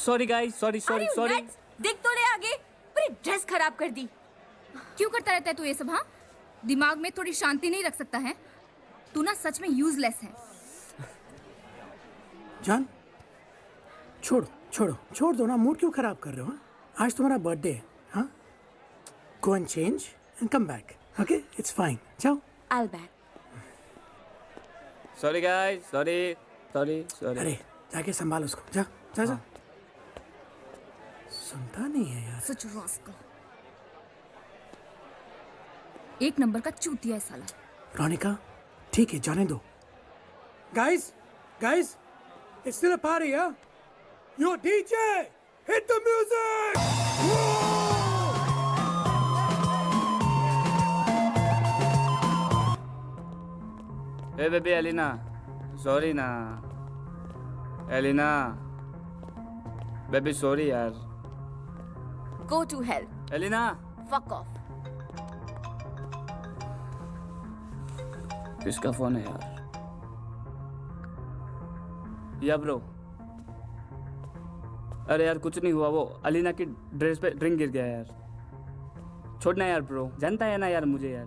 Sorry guys, sorry sorry sorry. देख तो ले आगे, पूरी ड्रेस खराब कर दी। क्यों करता रहता है तू ये सब? हाँ, दिमाग में थोड़ी शांति नहीं रख सकता है? तू ना सच में यूजलेस है। जान, छोड़ दो ना, मूड क्यों खराब कर रहे हो? आज तुम्हारा बर्थडे है। हाँ, गो and change and come back, okay? It's fine, जाओ। I'll back. Sorry guys, sorry sorry sorry. अरे जाके संभाल उसको, जा जा जा। सुनता नहीं है यार। सच रास्कल, एक नंबर का चूतिया है साला। रोनिका, ठीक है, जाने दो। Guys, it's still a party, huh? Yo, DJ, hit the music! Hey baby Elena, sorry ना। Elena, baby sorry यार। Go to hell. Elena, Fuck off. किसका फोन है यार? या ब्रो। अरे यार कुछ नहीं हुआ, वो अलीना की ड्रेस पे ड्रिंक गिर गया यार। छोड़ना यार ब्रो, जानता है ना यार मुझे यार।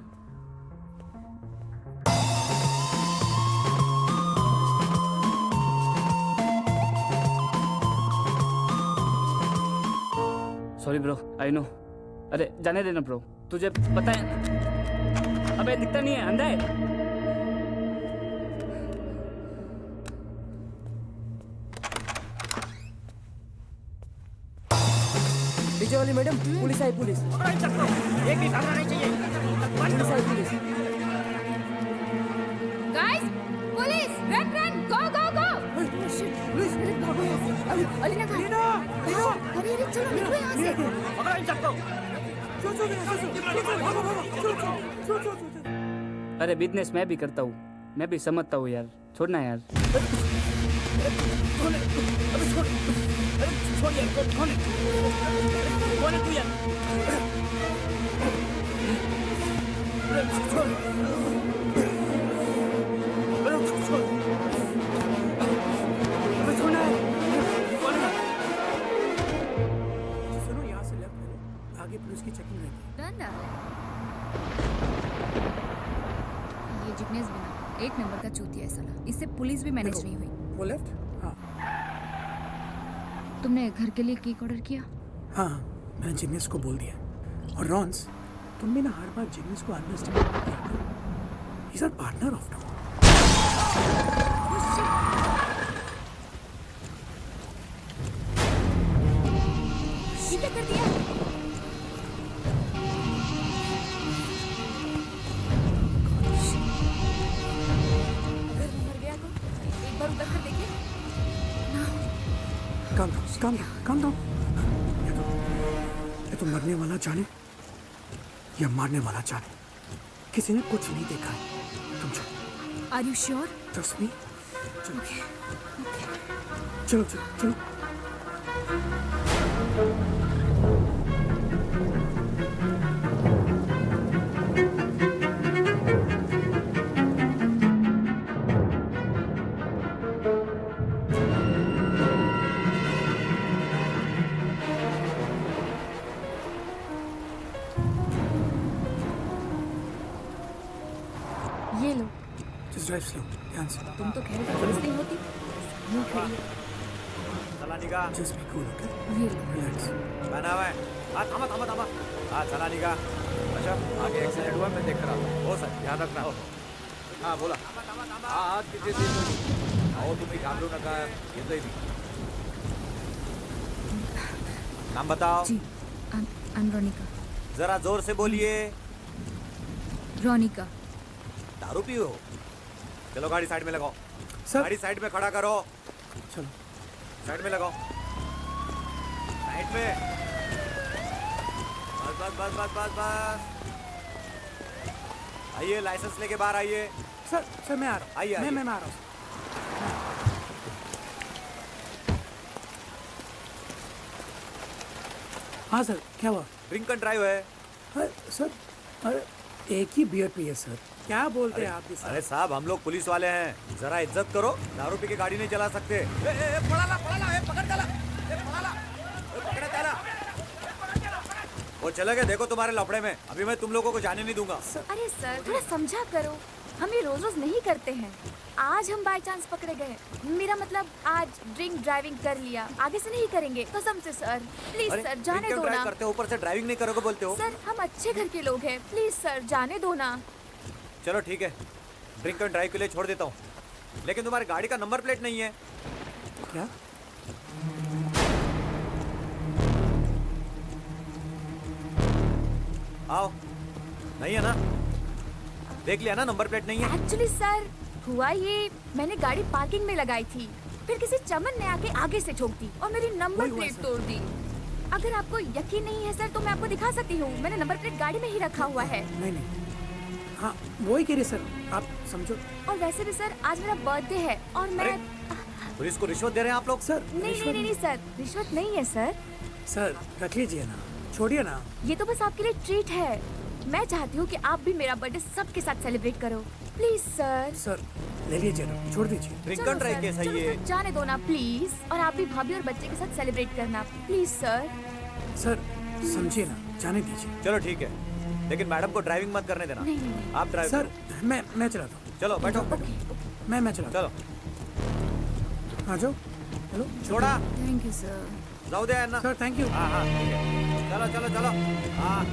Sorry bro, I know. अरे जाने देना ब्रो, तुझे पता है। अबे दिखता नहीं है, अंधा है। डीजे वाली मैडम, पुलिस आई, पुलिस। एक भी भागना नहीं चाहिए। पुलिस आई, पुलिस। गाइस, पुलिस, रन, गो गो गो। पुलिस, भागो यहाँ से। अलीना कहाँ? अरे चलो निकलो यहाँ से। पकड़ो इन सबको। चलो। अरे बिजनेस मैं भी करता हूँ, मैं भी समझता हूँ यार। छोड़ना यार। छोड़ यार, कौन है तू यार? सुनो, यहाँ से लेफ्ट ले लो, आगे पुलिस की चेकिंग रहती है। डन ना। ये जिग्नेश बिना एक नंबर का चूतिया है साला। इससे पुलिस भी मैनेज नहीं हुई। वो लेफ्ट? हाँ तुमने घर के लिए केक ऑर्डर किया? हाँ, मैंने जिग्नेस को बोल दिया। और रॉन्स, तुम भी ना हर बार जिग्नेस को अंडरस्टैंड किया करो। He's our partner of now. ये क्या कर दिया? अगर वो मर गया तो एक बार उतर कर देखिए। Calm down. ये तो मरने वाला जाने या मारने वाला जाने, किसी ने कुछ नहीं देखा है। तुम चलो। Are you sure? Trust me. चलो। ये लो। Just drive slow, ध्यान से। तुम तो खैर पुलिस नहीं होती। यूं खड़ी है। चला निका। Just be cool, okay? ये लो। Relax. बना हुआ है। हाँ, थामा। हाँ, चला निका। अच्छा, आगे एक्सीडेंट हुआ, मैं देख कर आता हूँ। हो सर, ध्यान रखना हो। हाँ, बोला। हाँ, पीछे से। आओ, तुम भी घाबरो ना का। ये तो ही भी। नाम बताओ। जी, I'm रोनिका। जरा जोर से बोलिए। रोनिका। दारू पियो? चलो गाड़ी साइड में लगाओ। सर। गाड़ी साइड में खड़ा करो। चलो। साइड में लगाओ। साइड में। बस। आइए, लाइसेंस लेके बाहर आइए। सर मैं आ रहा हूँ। आइए। मैं आ रहा हूँ। हाँ सर, क्या हुआ? ड्रिंक एंड ड्राइव है। सर, अरे एक ही बियर पी है सर। क्या बोलते हैं आप भी सर? अरे साहब, हम लोग पुलिस वाले हैं, जरा इज्जत करो। दारू पी के गाड़ी नहीं चला सकते। पकड़ डाला। वो चले गए, देखो तुम्हारे लफड़े में। अभी मैं तुम लोगों को जाने नहीं दूंगा। अरे सर थोड़ा समझा करो, हम ये रोज रोज नहीं करते हैं। आज हम बाय चांस पकड़े गए, मेरा मतलब आज ड्रिंक ड्राइविंग कर लिया, आगे से नहीं करेंगे कसम से सर। प्लीज अरे, सर जाने drink and दो drive ना। करते हो, ऊपर से ड्राइविंग नहीं करोगे बोलते हो। सर हम अच्छे घर के लोग हैं, प्लीज सर जाने दो ना। चलो ठीक है, ड्रिंक एंड ड्राइव के लिए छोड़ देता हूँ, लेकिन तुम्हारी गाड़ी का नंबर प्लेट नहीं है। क्या? आओ, नहीं है ना? देख लिया ना, नंबर प्लेट नहीं है। एक्चुअली सर हुआ ये, मैंने गाड़ी पार्किंग में लगाई थी, फिर किसी चमन ने आके आगे से ठोक दी और मेरी नंबर वही हुआ प्लेट सर। तोड़ दी। अगर आपको यकीन नहीं है सर तो मैं आपको दिखा सकती हूँ, मैंने नंबर प्लेट गाड़ी में ही रखा हुआ है। नहीं नहीं, हाँ वही कह रही सर, आप समझो। और वैसे भी सर आज मेरा बर्थडे है और मैं पुलिस को रिश्वत दे रहे हैं आप लोग। सर नहीं सर, रिश्वत नहीं है सर। सर रख लीजिए ना, छोड़िए ना। ये तो बस आपके लिए ट्रीट है। मैं चाहती हूँ कि आप भी मेरा बर्थडे सबके साथ सेलिब्रेट करो, प्लीज सर। सर ले लीजिए ना, छोड़ दीजिए। ड्रिंक चलो एंड ड्राइव सर, केस है चलो ये। सर, जाने दो ना प्लीज। और आप भी भाभी और बच्चे के साथ सेलिब्रेट करना प्लीज सर। सर समझिए ना, जाने दीजिए। चलो ठीक है, लेकिन मैडम को ड्राइविंग मत करने देना। नहीं, नहीं। आप ड्राइव सर करो। मैं चलाता हूँ। चलो बैठो, मैं चलाता चलो हूँ। आ जाओ। हेलो छोड़ा, थैंक यू सर। जाओ दे ना। Sir, thank you. हाँ हाँ ठीक है, चलो चलो चलो। हाँ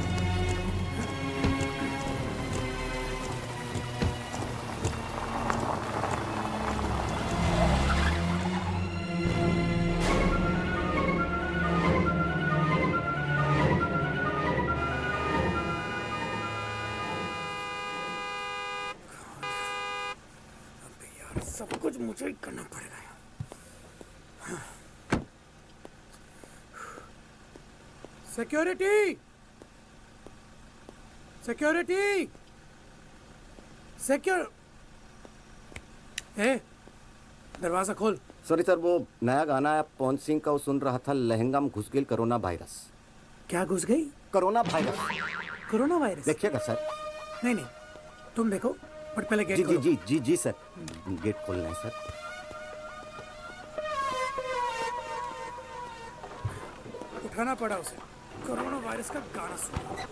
यार सब कुछ मुझे ही करना पड़ेगा यार। सिक्योरिटी, सिक्योरिटी, सिक्योर, ए दरवाजा खोल। सॉरी सर, वो नया गाना है पवन सिंह का, वो सुन रहा था। लहंगा में घुस गई कोरोना वायरस। क्या घुस गई? Corona virus corona virus? देखिएगा सर। नहीं नहीं, तुम देखो, बट पहले गेट जी जी खोलो। जी जी जी सर, गेट खोलना है सर। उठाना पड़ा उसे, कोरोना वायरस का गाना सुना।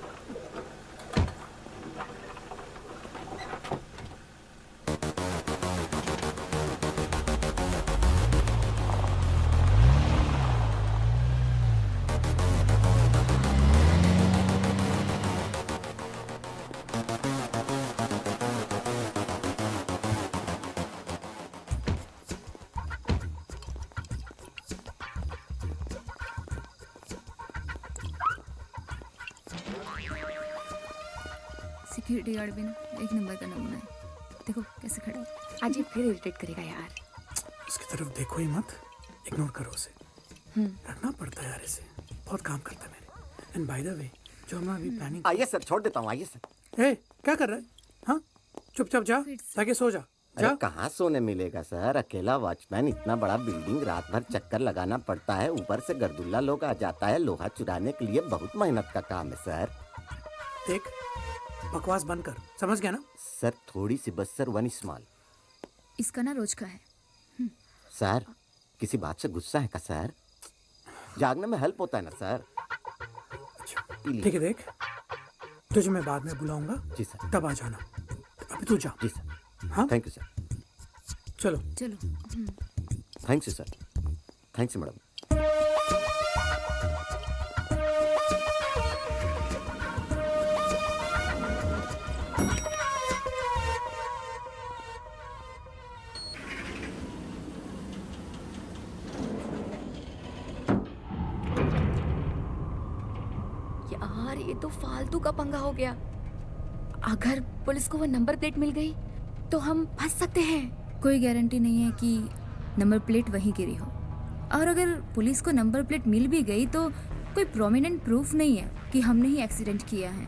सिक्योरिटी गार्ड भी ना एक नंबर का नमूना है, देखो कैसे खड़ा है। आज ये फिर इरिटेट करेगा यार। उसकी तरफ देखो ही मत, इग्नोर करो उसे। रखना पड़ता है यार इसे, बहुत काम करता है मेरे। एंड बाय द वे, जो हम अभी प्लानिंग। आइए सर, छोड़ देता हूँ, आइए सर। ए क्या कर रहा है? हाँ चुपचाप जा, ताकि सो जा। अरे जा। कहाँ सोने मिलेगा सर, अकेला वॉचमैन, इतना बड़ा बिल्डिंग, रात भर चक्कर लगाना पड़ता है, ऊपर से गर्दुल्ला लोग आ जाता है, लोहा चुराने के लिए बहुत मेहनत का काम है सर। देख, बकवास बंद कर, समझ गया ना? सर थोड़ी सी बस सर, वन स्मॉल। इसका ना रोज का है। सर किसी बात से गुस्सा है का सर? जागने में हेल्प होता है ना सर। ठीक है, देख तुझे मैं बाद में बुलाऊंगा, जी सर। तब आ जाना। अभी तू जा। जी सर। हाँ थैंक यू सर। चलो। चलो। Thanks sir. Thanks madam. यार ये तो फालतू का पंगा हो गया। अगर पुलिस को वो नंबर प्लेट मिल गई तो हम फंस सकते हैं। कोई गारंटी नहीं है कि नंबर प्लेट वहीं गिरी हो, और अगर पुलिस को नंबर प्लेट मिल भी गई तो कोई प्रोमिनेंट प्रूफ नहीं है कि हमने ही एक्सीडेंट किया है।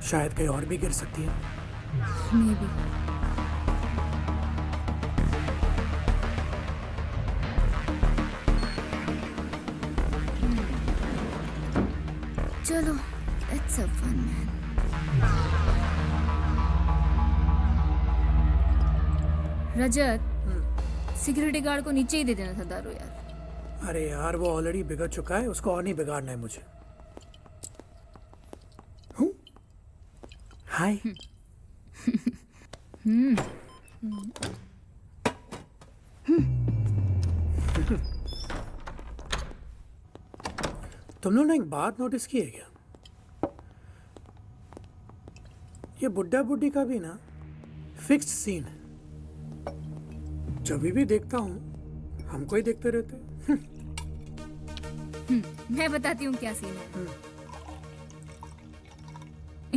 शायद कहीं और भी गिर सकती है। Maybe. चलो, it's a fun man. Rajat, security guard को नीचे ही दे देना था दारू यार। अरे यार वो ऑलरेडी बिगड़ चुका है, उसको और नहीं बिगाड़ना है मुझे। हूँ? हाय। तुम लोग ने एक बात नोटिस की है क्या? ये बुड्ढा बुड्ढी का भी ना फिक्स्ड सीन है। जब भी देखता हूँ हमको ही देखते रहते हैं। मैं बताती हूँ क्या सीन है।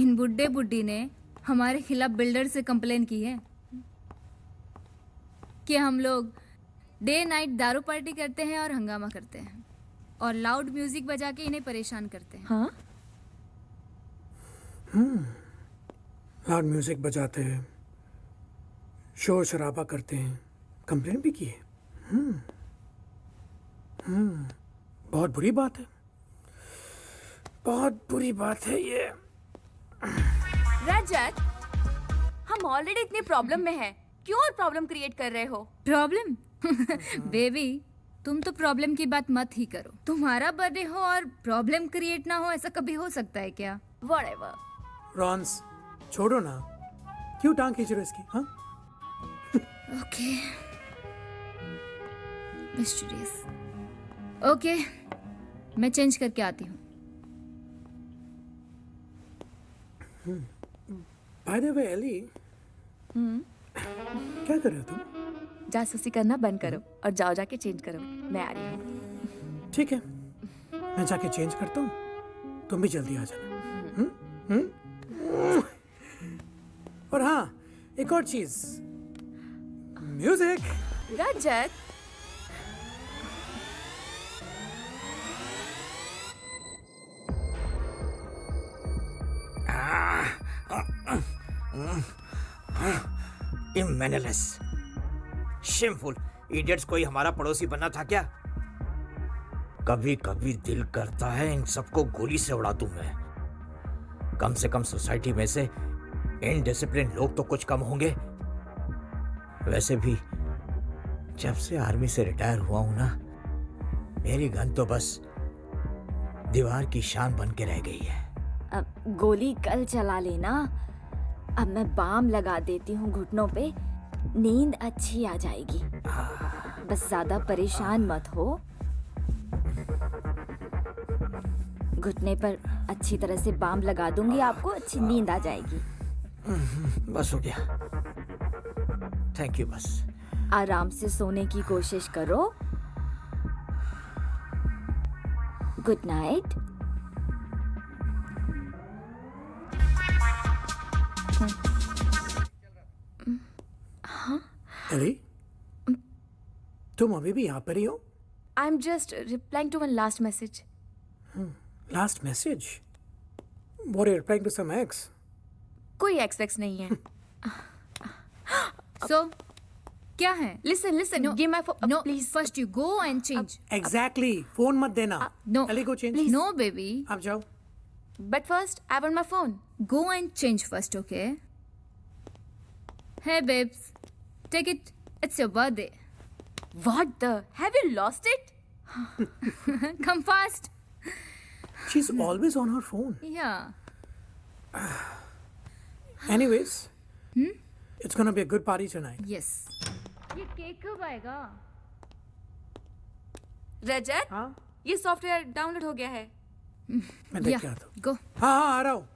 इन बुड्ढे बुड्ढी ने हमारे खिलाफ बिल्डर से कंप्लेन की है कि हम लोग डे नाइट दारू पार्टी करते हैं और हंगामा करते हैं और लाउड म्यूजिक बजा के इन्हें परेशान करते हैं। हाँ, लाउड म्यूजिक बजाते हैं, शोर शराबा करते हैं, कंप्लेन भी की है। बहुत बुरी बात है, बहुत बुरी बात है ये। रजत, हम ऑलरेडी इतनी प्रॉब्लम में हैं, क्यों और प्रॉब्लम क्रिएट कर रहे हो? प्रॉब्लम? बेबी तुम तो प्रॉब्लम की बात मत ही करो। तुम्हारा बर्थडे हो और प्रॉब्लम क्रिएट ना हो, ऐसा कभी हो सकता है क्या? Whatever. रॉन्स छोड़ो ना, क्यों टांग खींच रहे हो इसकी? हाँ ओके मिस्टीरियस। ओके मैं चेंज करके आती हूँ। बाय द वे एली, क्या कर रहे हो तुम? जासूसी करना बंद करो और जाओ जाके चेंज करो, मैं आ रही हूँ। ठीक है, मैं जाके चेंज करता हूँ, तुम भी जल्दी आ जाना। और हाँ, एक और चीज, म्यूजिक। रजत, इमेनलेस, शेमफुल इडियट्स। कोई हमारा पड़ोसी बनना था क्या? कभी कभी दिल करता है इन सबको गोली से उड़ा दूं मैं। कम से कम सोसाइटी में से इनडिसिप्लिन लोग तो कुछ कम होंगे। वैसे भी जब से आर्मी से रिटायर हुआ हूं ना, मेरी गन तो बस दीवार की शान बन के रह गई है। अब गोली कल चला लेना, अब मैं बाम लगा देती हूँ घुटनों पे, नींद अच्छी आ जाएगी। बस ज्यादा परेशान मत हो। घुटने पर अच्छी तरह से बाम लगा दूंगी, आपको अच्छी नींद आ जाएगी। बस हो गया, थैंक यू। बस आराम से सोने की कोशिश करो। Good night. एली, तुम अभी भी यहाँ पर ही हो? I am just replying to one last message. Last message? What are you replying to some ex? कोई एक्स नहीं है। सो क्या है? Listen listen, give my phone no please. First you go and change. Exactly. Phone मत देना। No Ellie को change. No baby, आप जाओ। But first I want my phone. go and change first, okay? Hey babes, take it. It's your birthday. What the? Have you lost it? Come fast. She's always on her phone. Yeah. Anyways, it's gonna be a good party tonight. Yes. ये cake कब आएगा? रजत, हाँ, ये software download हो गया है। मैं देख के Yeah. आता हूँ। Go. हाँ हाँ, आ रहा हूँ।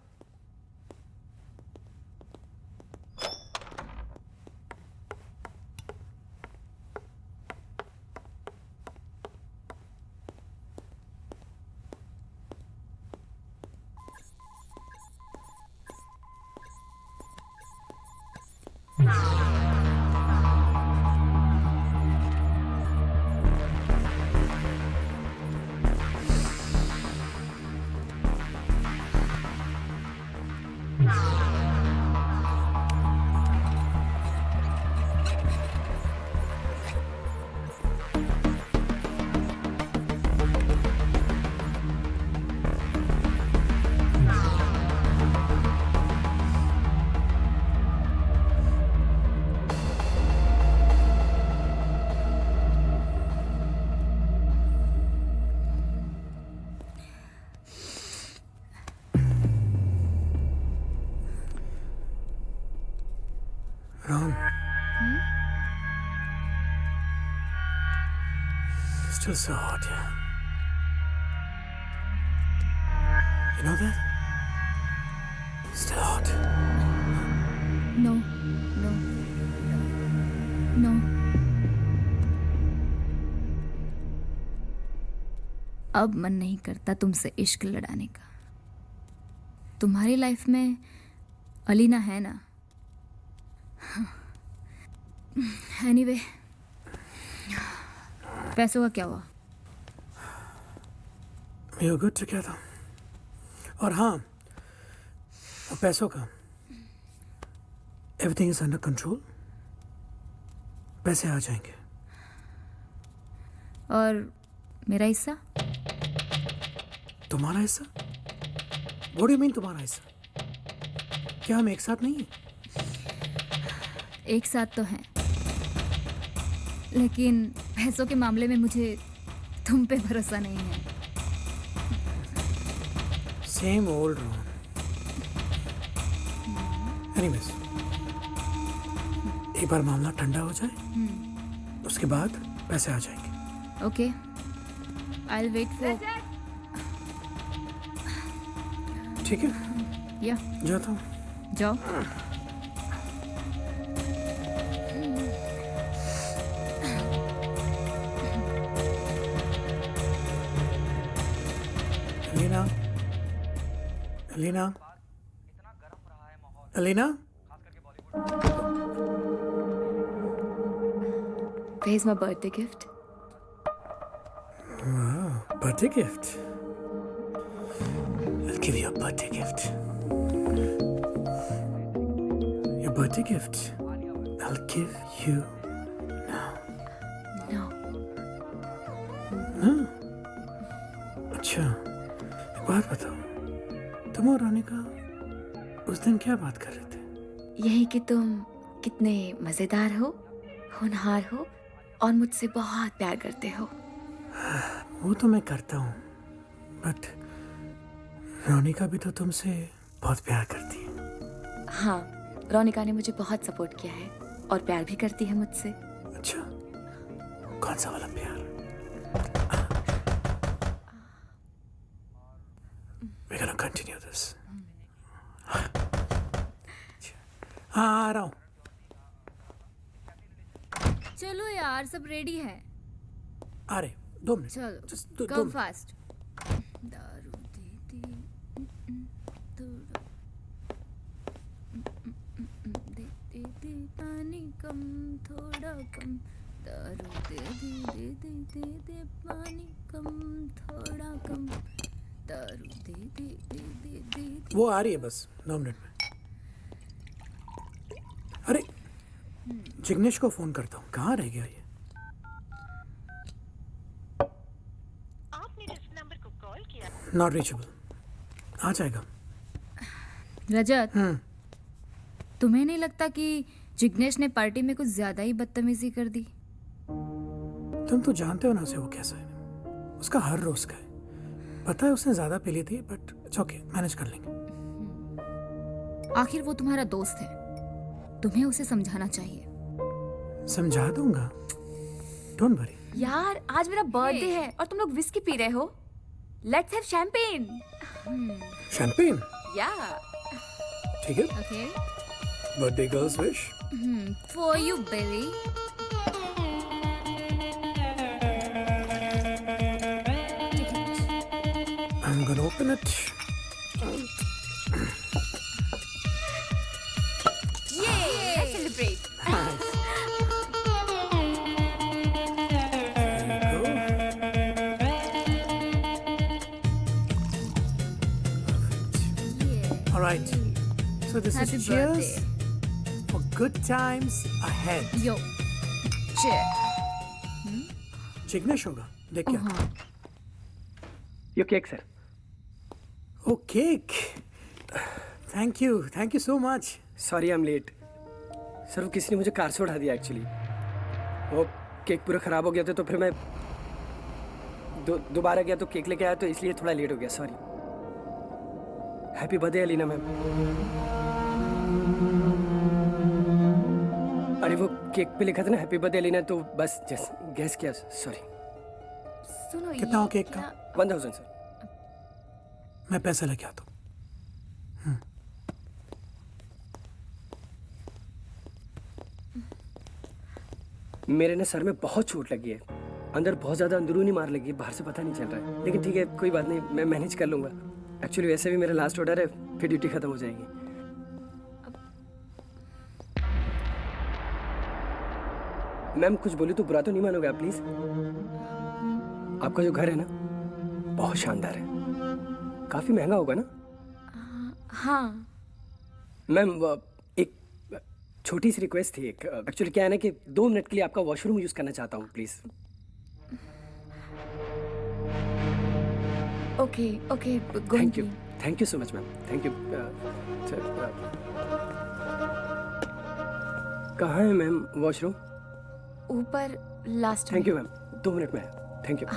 Ron. Still so hot, yeah. You know that? Still hot. No no no. अब मन नहीं करता तुमसे इश्क लड़ाने का। तुम्हारी लाइफ में अलीना है ना? एनीवे, पैसों का क्या हुआ? We were good together. और हाँ, पैसों का एवरीथिंग इज अंडर कंट्रोल। पैसे आ जाएंगे। और मेरा हिस्सा? तुम्हारा हिस्सा? What do you mean तुम्हारा हिस्सा? क्या हम एक साथ नहीं हैं? एक साथ तो हैं, लेकिन पैसों के मामले में मुझे तुम पे भरोसा नहीं है। सेम ओल्ड रोन। एनीवेज, एक बार मामला ठंडा हो जाए, उसके बाद पैसे आ जाएंगे। Okay, I will wait for. ठीक है, या जाता हूँ। जाओ। Alina, Alina, Alina, Where's my birthday gift? birthday gift. I'll give you a birthday gift. Your birthday gift. I'll give you now. No. हाँ? अच्छा, एक बात बताओ, तुम और रानिका उस दिन क्या बात कर रहे थे? यही कि तुम कितने मजेदार हो, होनहार हो और मुझसे बहुत प्यार करते हो। वो तो मैं करता हूँ, बट रानिका भी तो तुमसे बहुत प्यार करती है। हाँ, रोनिका ने मुझे बहुत सपोर्ट किया है और प्यार भी करती है मुझसे। अच्छा, कौन सा वाला प्यार? We're gonna continue this. हाँ, आ रहा हूँ। चलो यार, सब रेडी है। आ रहे, 2 मिनट। चलो, Just दो कम मिनट। फास्ट। दारू दे दे, थोड़ा, दे दे पानी कम, थोड़ा कम। दारू दे दे पानी कम, थोड़ा कम। दारू दे। वो आ रही है बस 9 मिनट में। अरे, जिग्नेश को फोन करता हूँ, कहाँ रह गया ये? आपने जिस नंबर को कॉल किया नॉट रीचेबल। आ जाएगा। रजत, तुम्हें नहीं लगता कि जिग्नेश ने पार्टी में कुछ ज्यादा ही बदतमीजी कर दी? तुम तो जानते हो ना उसे, वो कैसा है। उसका हर रोज का है। पता है उसने ज्यादा पी ली थी, बट इट्स ओके, मैनेज कर लेंगे। आखिर वो तुम्हारा दोस्त है, तुम्हें उसे समझाना चाहिए। समझा दूंगा, डोंट वरी। यार, आज मेरा बर्थडे है और तुम लोग विस्की पी रहे हो। Let's have champagne. शैंपेन? या। ठीक है। Okay, birthday girls wish. For you baby. I'm gonna open it. Let's celebrate. All right. So this Happy is cheers birthday. for good times ahead. यो, cheer. Jignesh होगा, देख क्या? हाँ, यो cake sir. Oh, cake. Thank you so much. Sorry I am late sir. वो किसी ने मुझे कार से उठा दिया एक्चुअली। वो केक पूरा ख़राब हो गया था, तो फिर मैं दोबारा गया तो केक लेके आया, तो इसलिए थोड़ा लेट हो गया। Sorry. Happy birthday Alina ma'am. Cake पे लिखा था ना हैप्पी बर्थडे अलीना, तो बस जस्ट गेस किया, सॉरी। सुनो कितना हो ये केक का? कितना- 1000 सर। मैं पैसा लेके आता हूँ। मेरे ना सर में बहुत चोट लगी है, अंदर बहुत ज़्यादा अंदरूनी मार लगी है, बाहर से पता नहीं चल रहा है, लेकिन ठीक है कोई बात नहीं, मैं मैनेज कर लूँगा। एक्चुअली वैसे भी मेरा लास्ट ऑर्डर है, फिर ड्यूटी ख़त्म हो जाएगी। मैम कुछ बोली तो बुरा तो नहीं मानोगे आप प्लीज़? आपका जो घर है ना बहुत शानदार है, काफ़ी महंगा होगा ना? हाँ मैम एक छोटी सी रिक्वेस्ट थी, एक एक्चुअली क्या है ना कि 2 मिनट के लिए आपका वॉशरूम यूज़ करना चाहता हूँ please. Okay okay going thank you so much ma'am, thank you. कहाँ है मैम वॉशरूम? ऊपर last thank you ma'am, 2 minute में thank you.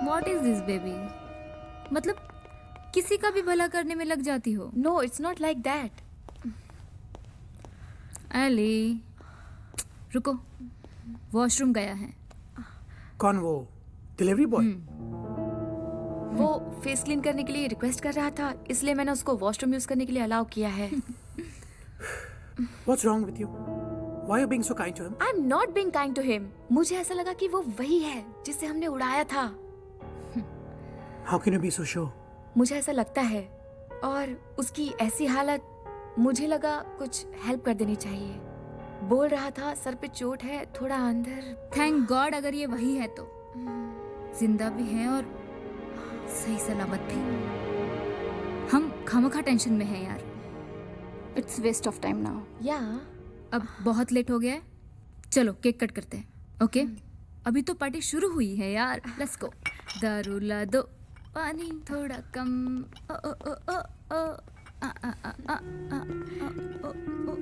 What is this baby? मतलब किसी का भी भला करने में लग जाती हो। No it's not like that. Ali रुको, वॉशरूम गया है। कौन वो डिलीवरी बॉय? वो फेस क्लीन करने के लिए रिक्वेस्ट कर रहा था, इसलिए मैंने उसको वॉशरूम यूज करने के लिए अलाउ किया है। What's wrong with you? Why are you being so kind to him? I am not being kind to him. मुझे ऐसा लगा कि वो वही है जिसे हमने उड़ाया था। How can you be so sure? मुझे ऐसा लगता है, और उसकी ऐसी हालत, मुझे लगा कुछ हेल्प कर देनी चाहिए। बोल रहा था सर पे चोट है, थोड़ा अंदर। थैंक गॉड अगर ये वही है तो जिंदा भी है और सही सलामत भी। हम खामखा टेंशन में हैं यार। It's waste of time now. या अब बहुत लेट हो गया है, चलो केक कट करते हैं। ओके अभी तो पार्टी शुरू हुई है यार, लेट्स गो। दारू ला दो, पानी थोड़ा कम। ओ ओ ओ ओ ओ आ आ आ आ आ ओ ओ।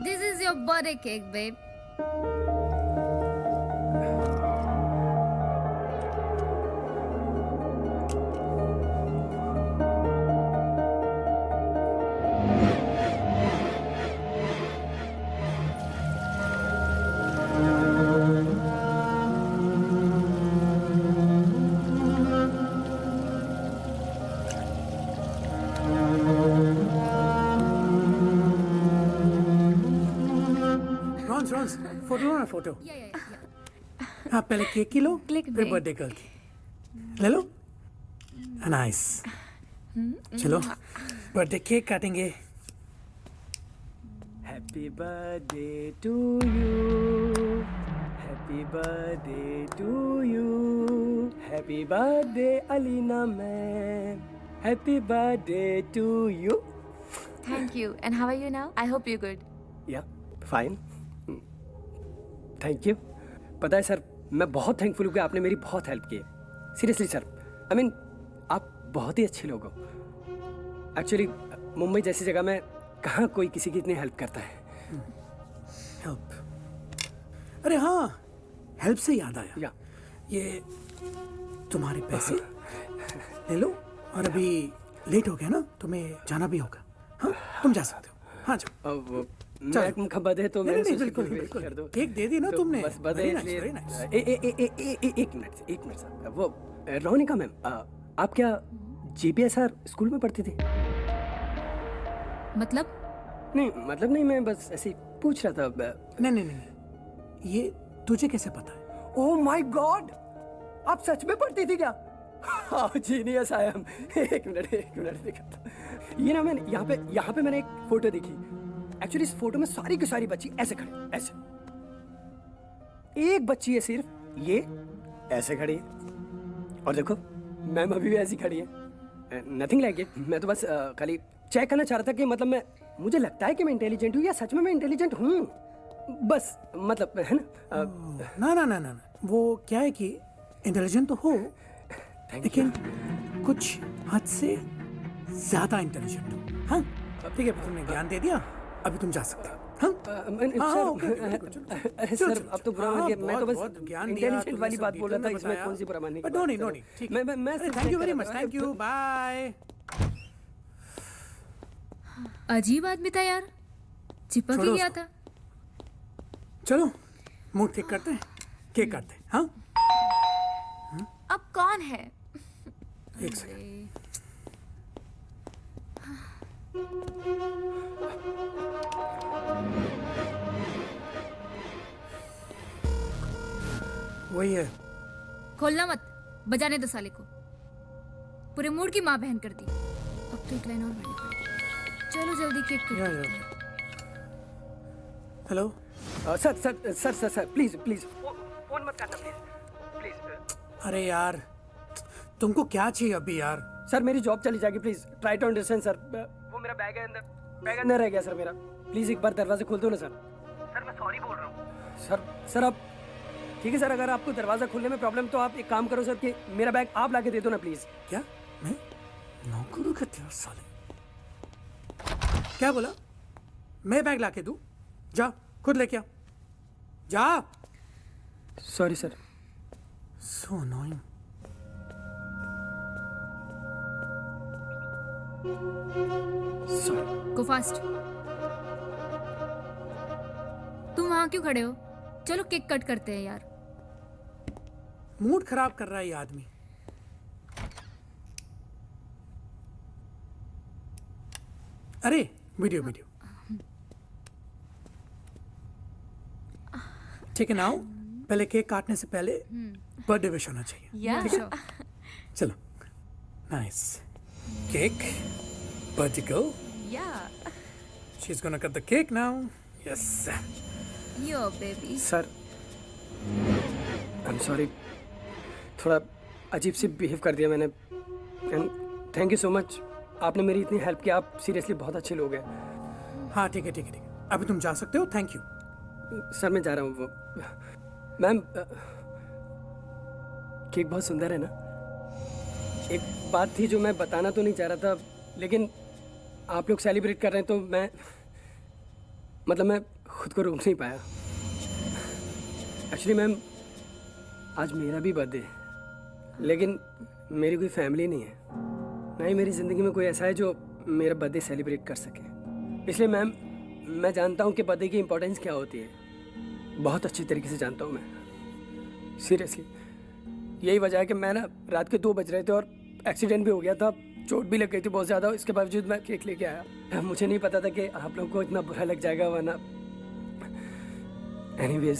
This is your birthday cake babe. Rons, photo ना फोटो। हाँ पहले केक की लो, Click फिर में। बर्थडे गर्ल की ले लो। नाइस। चलो बर्थडे केक काटेंगे। Happy birthday to you, happy birthday to you, happy birthday Alina ma'am, happy birthday to you. Thank you. And how are you now? I hope you good. Yeah fine, thank you. पता है sir, मैं बहुत thankful हूँ कि आपने मेरी बहुत help की है। सीरियसली सर, आई मीन आप बहुत ही अच्छे लोग हो। एक्चुअली मुंबई जैसी जगह में कहाँ कोई किसी की इतनी हेल्प करता है। हेल्प? अरे हाँ, हेल्प से याद आया। या ये तुम्हारे पैसे ले लो, और अभी लेट हो गया ना, तुम्हें जाना भी होगा। हाँ तुम जा सकते हो। हाँ जाओ। अब मैं खबर है तो नहीं, मैं नहीं, सोचा बिल्कुल, कि बिल्कुल। कर दो। केक दे दी ना तो तुमने। बस बधाई Very nice, इसलिए- very nice। एक मिनट सर, वो रोनिका मैम, आप क्या GPSR स्कूल में पढ़ती थी? मतलब नहीं मतलब नहीं, मैं बस ऐसे ही पूछ रहा था। नहीं नहीं नहीं, ये तुझे कैसे पता है? ओह माय गॉड, आप सच में पढ़ती थी क्या? हाँ जीनियस आई एम। एक मिनट दिखाता। ये ना मैंने यहाँ पे मैंने एक फोटो देखी। एक्चुअली इस फोटो में सारी की सारी बच्ची ऐसे खड़ी, ऐसे। एक बच्ची है सिर्फ, ये ऐसे खड़ी है, और देखो मैम अभी भी ऐसी खड़ी है। Nothing like it. मैं तो बस खाली चेक करना चाह रहा था कि मतलब मुझे लगता है कि मैं इंटेलिजेंट हूँ या सच में मैं इंटेलिजेंट हूँ, बस मतलब है ना। ना ना ना ना ना, वो क्या है कि इंटेलिजेंट तो हो, लेकिन कुछ हद से ज्यादा इंटेलिजेंट हो। हाँ ठीक है, तुमने ज्ञान दे दिया, अभी तुम जा सकते हो। हाँ सर ओके अरे सर अब तो बुरा मान गया, मैं तो बस इंटेलिजेंट वाली बात बोल रहा था, इसमें कौन सी बुरा मानने की नो बात नहीं है? नो नहीं ठीक मैं thank you very much, thank you, bye. अजीब आदमी था यार, चिपक ही छोड़ो गया उसको। था। चलो मूड ठीक करते हैं, केक काटते हैं। हाँ अब कौन है? एक सेकंड। वही है। खोलना मत, बजाने दो साले को। पूरे मूड की माँ बहन कर दी। अब तो एक लाइन और गानी पड़ेगी। चलो जल्दी केक कट या, करते या। हैं। Hello sir sir sir sir sir please please phone मत करना प्लीज प्लीज। अरे यार तुमको क्या चाहिए अभी यार? सर मेरी जॉब चली जाएगी, please try to understand sir. वो मेरा बैग है अंदर, बैग अंदर रह गया सर मेरा। प्लीज एक बार दरवाजे खोल दो ना सर। सर मैं सॉरी बोल रहा हूँ सर आप ठीक है सर, अगर आपको दरवाजा खोलने में प्रॉब्लम तो आप एक काम करो सर कि मेरा बैग आप लाके दे दो ना प्लीज। क्या मैं नौकरों का तेरा साले? क्या बोला? मैं बैग लाके दूं? जा खुद लेके आ, जा। Sorry sir. So annoying. Sorry. गो फास्ट। तुम वहां क्यों खड़े हो? चलो केक कट करते हैं यार। मूड खराब कर रहा है ये आदमी। अरे वीडियो वीडियो ठीक है ना? पहले केक काटने से पहले बर्थडे विश होना चाहिए। या चलो नाइस केक, बर्थडे गर्ल, या she is gonna cut the cake now. Yes yo baby. Sir I am sorry, थोड़ा अजीब सी बिहेव कर दिया मैंने। And thank you so much, आपने मेरी इतनी हेल्प की। आप सीरियसली बहुत अच्छे लोग हैं। हाँ ठीक है ठीक है ठीक है, अभी तुम जा सकते हो। Thank you. सर मैं जा रहा हूँ। वो मैम केक बहुत सुंदर है ना? एक बात थी जो मैं बताना तो नहीं चाह रहा था, लेकिन आप लोग सेलिब्रेट कर रहे हैं तो मैं खुद को रोक नहीं पाया। एक्चुअली मैम आज मेरा भी बर्थडे है, लेकिन मेरी कोई फैमिली नहीं है, ना ही मेरी ज़िंदगी में कोई ऐसा है जो मेरा बर्थडे सेलिब्रेट कर सके। इसलिए मैम मैं जानता हूँ कि बर्थडे की इम्पोर्टेंस क्या होती है, बहुत अच्छी तरीके से जानता हूँ मैं। सीरियसली यही वजह है कि मैं ना रात के 2 बज रहे थे और एक्सीडेंट भी हो गया था, चोट भी लग गई थी बहुत ज़्यादा। इसके बावजूद मैं केक लेके आया। मुझे नहीं पता था कि आप लोगों को इतना बुरा लग जाएगा, वरना anyways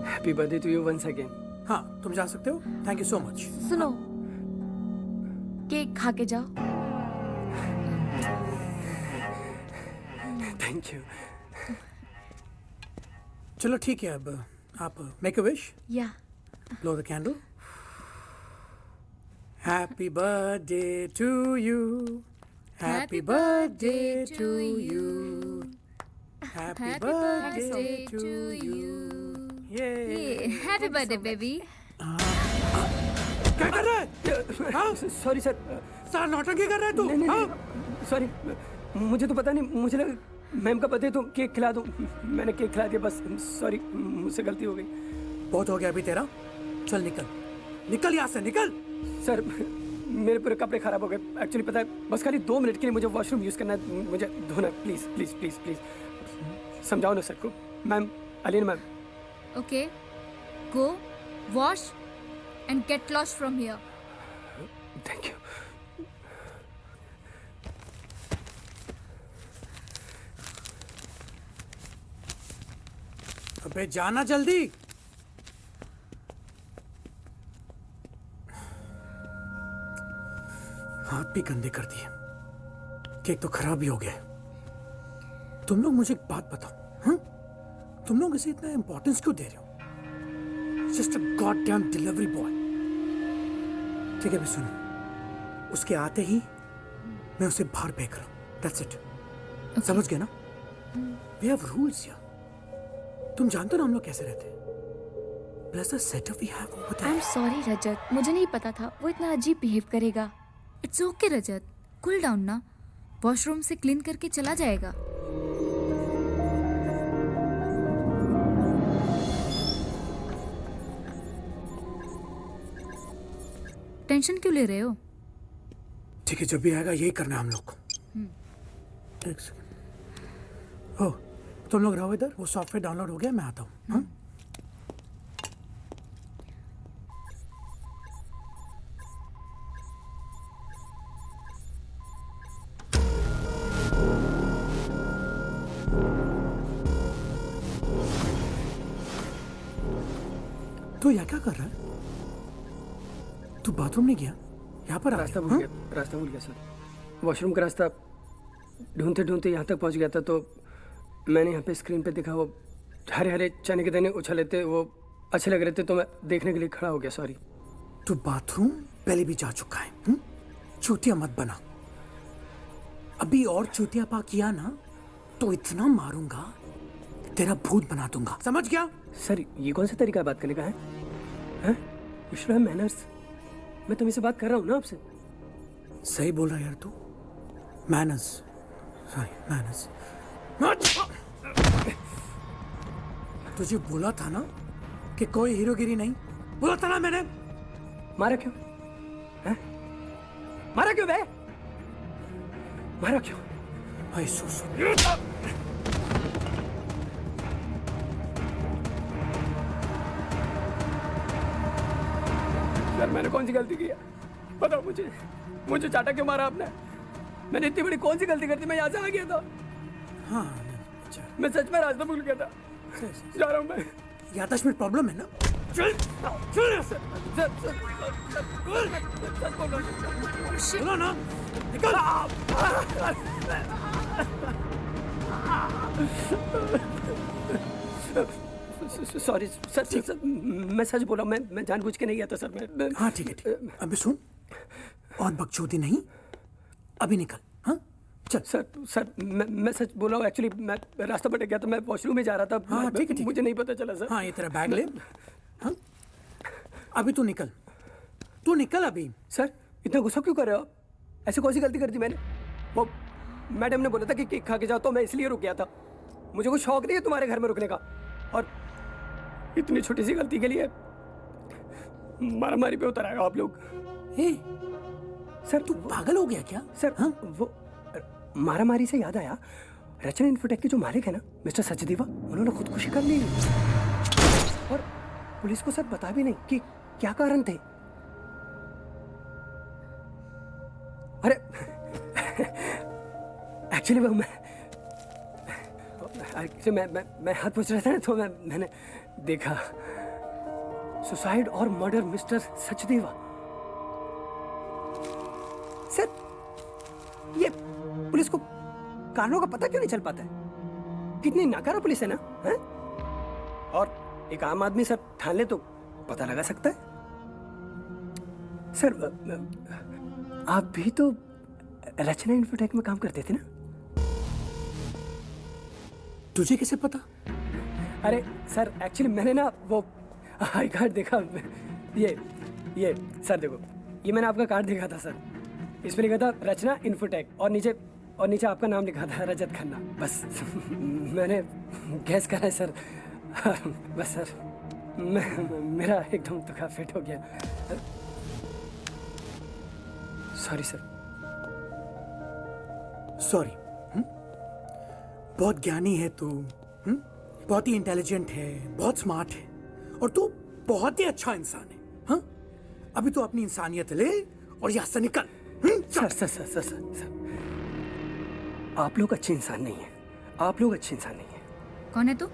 happy birthday to you once again. हाँ तुम जा सकते हो। Thank you so much. सुनो, केक खा के जाओ। Thank you. चलो ठीक है, अब आप मेक अ विश, या blow the candle. Happy birthday to you. Happy birthday to you. Happy birthday to you. Yay. Happy birthday baby. क्या कर रहा है? हाँ? Sorry sir. सारा नौटंकी कर रहा है तू? नहीं हाँ? नहीं सॉरी, मुझे तो पता नहीं, मुझे लगा मैम का बर्थडे तो केक खिला दूँ। मैंने केक खिला दिया, बस सॉरी, मुझसे गलती हो गई। बहुत हो गया अभी तेरा। चल निकल, निकल यहाँ से, निकल। सर मेरे पूरे कपड़े खराब हो गए। एक्चुअली पता है, बस खाली 2 मिनट के लिए मुझे वॉशरूम यूज़ करना है, मुझे धोना। प्लीज़ प्लीज़ प्लीज़ प्लीज़ समझाओ ना सर को। Ma'am, Aleen ma'am. Okay, go wash and get lost from here. Thank you. अबे जाना जल्दी। हाथ भी गंदे कर दिए, केक तो खराब ही हो गया। तुम लोग मुझे एक बात बताओ, हाँ? तुम लोग इसे इतना इंपॉर्टेंस क्यों दे रहे हो? Just a goddamn delivery boy. ठीक है, भी सुनो, उसके आते ही मैं उसे बाहर फेंक रहा हूँ। That's it. समझ गए ना? We have rules here. तुम जानते हो ना हम लोग कैसे रहते हैं। Plus the setup we have over there. I am sorry Rajat, मुझे नहीं पता था वो इतना अजीब बिहेव करेगा। It's okay Rajat, cool down ना। वॉशरूम से क्लीन करके चला जाएगा। टेंशन क्यों ले रहे हो? ठीक है, जब भी आएगा यही करना है हम लोग को। एक सेकंड। ओ, तुम लोग रहो इधर, वो सॉफ्टवेयर डाउनलोड हो गया, मैं आता हूँ। हाँ? तो यह क्या कर रहा है? तू बाथरूम नहीं गया? यहाँ पर आ रास्ता गया, भूल गया, रास्ता भूल गया सर। वॉशरूम का रास्ता ढूंढते ढूंढते यहाँ तक पहुँच गया था, तो मैंने यहाँ पे स्क्रीन पे देखा वो हरे हरे चने के दाने उछले थे, वो अच्छे लग रहे थे, तो मैं देखने के लिए खड़ा हो गया। सॉरी। तू बाथरूम पहले भी जा चुका है। चूतिया मत बना। अभी और चूतिया पा किया ना तो इतना मारूंगा तेरा भूत बना दूंगा, समझ गया? सर ये कौन सा तरीका है बात करने का है? You should have manners. मैं तुम्हें से बात कर रहा हूँ ना आपसे। सही बोल रहा है यार तू। Manners, sorry manners. तुझे बोला था ना कि कोई हीरोगिरी नहीं, बोला था ना मैंने। मारा क्यों? हैं? मारा क्यों बे? मारा क्यों? भाई सो यार मैंने कौन सी गलती की है? बताओ मुझे, मुझे चाटा क्यों मारा आपने? मैंने इतनी बड़ी कौन सी गलती कर दी? मैं यहाँ से आ गया था। हाँ, मैं सच में रास्ता भूल गया था। जा रहा हूँ मैं। याददाश्त में प्रॉब्लम है ना? चल चल यहाँ से। बोलो ना, निकल। सॉरी सर, सर मैं सच बोला, मैं जानबूझ के नहीं गया था सर। मैं हाँ ठीक है ठीक है। अभी सुन, और बकचोदी नहीं, अभी निकल। हाँ चल। सर मैं सच बोला हूँ। एक्चुअली मैं रास्ता भटक गया था, मैं वॉशरूम में जा रहा था। हाँ ठीक है, मुझे नहीं पता चला सर। हाँ ये तेरा बैग ले। हाँ अभी तू निकल, तू निकल अभी। सर इतना गुस्सा क्यों कर रहे हो आप? ऐसी कौन सी गलती कर दी मैंने? वो मैडम ने बोला था कि केक खा के जाओ, तो मैं इसलिए रुक गया था। मुझे कोई शौक नहीं है तुम्हारे घर में रुकने का, और इतनी छोटी सी गलती के लिए मारामारी पे उतर आए आप लोग। सर तू पागल हो गया क्या? सर हाँ? वो मारामारी से याद आया, रचना इन्फोटेक के जो मालिक है ना मिस्टर सचदेवा, उन्होंने खुदकुशी कर ली और पुलिस को सर बता भी नहीं कि क्या कारण थे। अरे एक्चुअली वो मैं हाथ पूछ रहा था ना, तो मैंने देखा सुसाइड और मर्डर मिस्टर सचदेवा। सर ये पुलिस को कारणों का पता क्यों नहीं चल पाता है? कितनी नाकारा पुलिस है ना, है? और एक आम आदमी सर ठान ले तो पता लगा सकता है। सर आप भी तो रचना इन्फोटेक में काम करते थे ना? तुझे कैसे पता? अरे सर एक्चुअली मैंने ना वो आई कार्ड देखा। ये सर देखो, ये मैंने आपका कार्ड देखा था सर। इसमें लिखा था रचना इन्फोटेक, और नीचे आपका नाम लिखा था रजत खन्ना। बस मैंने गैस करा है सर। बस सर मेरा एकदम तुक्का फिट हो गया। Sorry sir. सॉरी। बहुत ज्ञानी है तू, बहुत ही इंटेलिजेंट है, बहुत स्मार्ट है, और तू बहुत ही अच्छा इंसान है। हाँ अभी तो अपनी इंसानियत ले और यहाँ से निकल। सर आप लोग अच्छे इंसान नहीं हैं। आप लोग अच्छे इंसान नहीं हैं। कौन है तू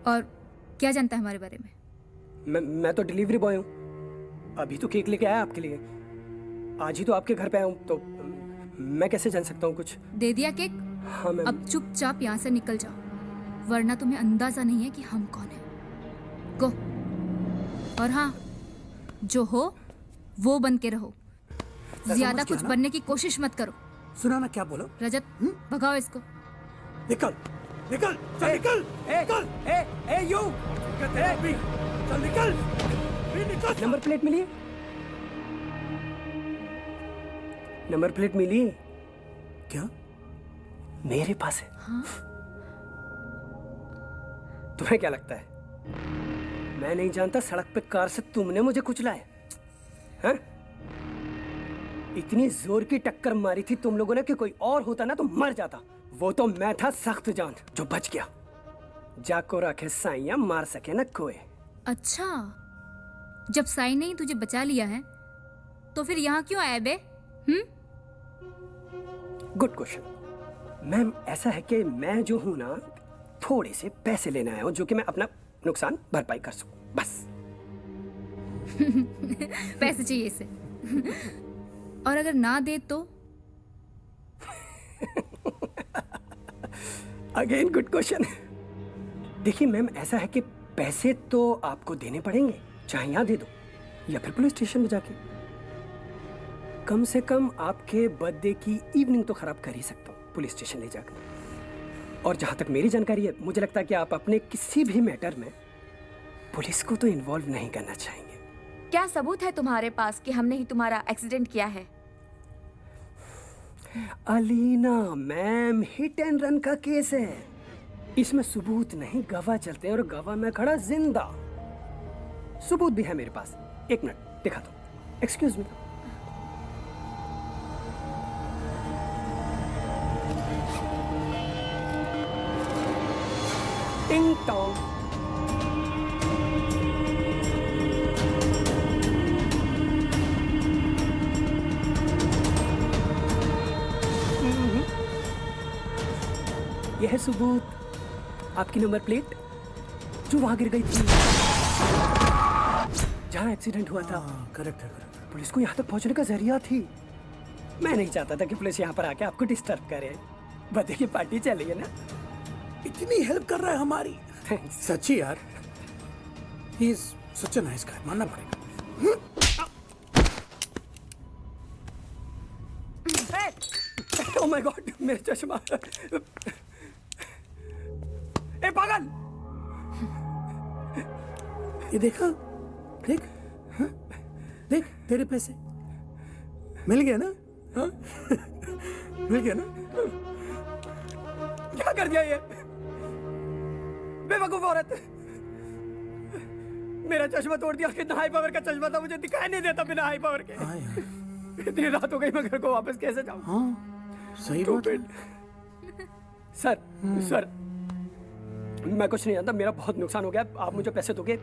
और क्या जानता है हमारे बारे में? मैं तो डिलीवरी बॉय हूँ। अभी तो केक लेके आया आपके लिए। आज ही तो आपके घर पे आया हूँ, तो मैं कैसे जान सकता हूँ कुछ? दे दिया केक? हाँ मैम। अब चुपचाप यहाँ से निकल जाओ, वरना तुम्हें अंदाजा नहीं है कि हम कौन हैं। गो। और हाँ, जो हो वो बन के रहो, ज्यादा कुछ बनने की कोशिश मत करो। सुना ना क्या बोलो? रजत भगाओ इसको। निकल निकल, चल निकल निकल। यू चल निकल निकल। नंबर प्लेट मिली? नंबर प्लेट मिली? क्या? मेरे पास है। हाँ? तुम्हें क्या लगता है मैं नहीं जानता सड़क पे कार से तुमने मुझे कुचला है? हाँ? इतनी जोर की टक्कर मारी थी तुम लोगों ने कि कोई और होता ना तो मर जाता। वो तो मैं था सख्त जान जो बच गया। जाको रखे साइया मार सके ना कोई। अच्छा, जब साई ने ही तुझे बचा लिया है तो फिर यहाँ क्यों आया बे? Good question ma'am. ऐसा है कि मैं जो हूं ना थोड़े से पैसे लेने आया हूं जो कि मैं अपना नुकसान भरपाई कर सकूं बस। पैसे चाहिए इसे। और अगर ना दे तो? Again good question. देखिए मैम, ऐसा है कि पैसे तो आपको देने पड़ेंगे, चाहे यहाँ दे दो या फिर पुलिस स्टेशन में जाके। कम से कम आपके बर्थडे की इवनिंग तो खराब कर ही सकता हूँ पुलिस स्टेशन ले जाकर। और जहाँ तक मेरी जानकारी है, मुझे लगता है कि आप अपने किसी भी मैटर में पुलिस को तो इन्वॉल्व नहीं करना चाहेंगे। क्या सबूत है तुम्हारे पास कि हमने ही तुम्हारा एक्सीडेंट किया है? Alina ma'am, hit and run का केस है। इसमें सबूत नहीं, गवाह चलते हैं और गवाह में खड़ा जिंदा। सबूत भी है मेरे पास। एक मिनट दिखा दो। Excuse me. टिंग टोंग। यह है सबूत, आपकी नंबर प्लेट जो वहां गिर गई थी जहां एक्सीडेंट हुआ था। करेक्ट है, करेक्ट। पुलिस को यहाँ तक पहुंचने का जरिया थी। मैं नहीं चाहता था कि पुलिस यहाँ पर आके आपको डिस्टर्ब करे। बर्थडे की पार्टी चली है ना। इतनी हेल्प कर रहा है हमारी। Thanks. सच्ची यार, he is such a nice guy, मानना पड़ेगा। ओह माय गॉड, मेरा चश्मा। ए पागल, ये देखा, देख, हाँ? देख तेरे पैसे मिल गया ना? हाँ? मिल गया ना? क्या कर दिया ये बेवकूफ औरत। मेरा चश्मा तोड़ दिया। कितना हाई पावर का चश्मा था, मुझे दिखाई नहीं देता बिना हाई पावर के। हाँ यार, इतनी रात हो गई, मैं घर को वापस कैसे जाऊं? हाँ सही बात है। सर, सर मैं कुछ नहीं जानता, मेरा बहुत नुकसान हो गया। आप मुझे पैसे दोगे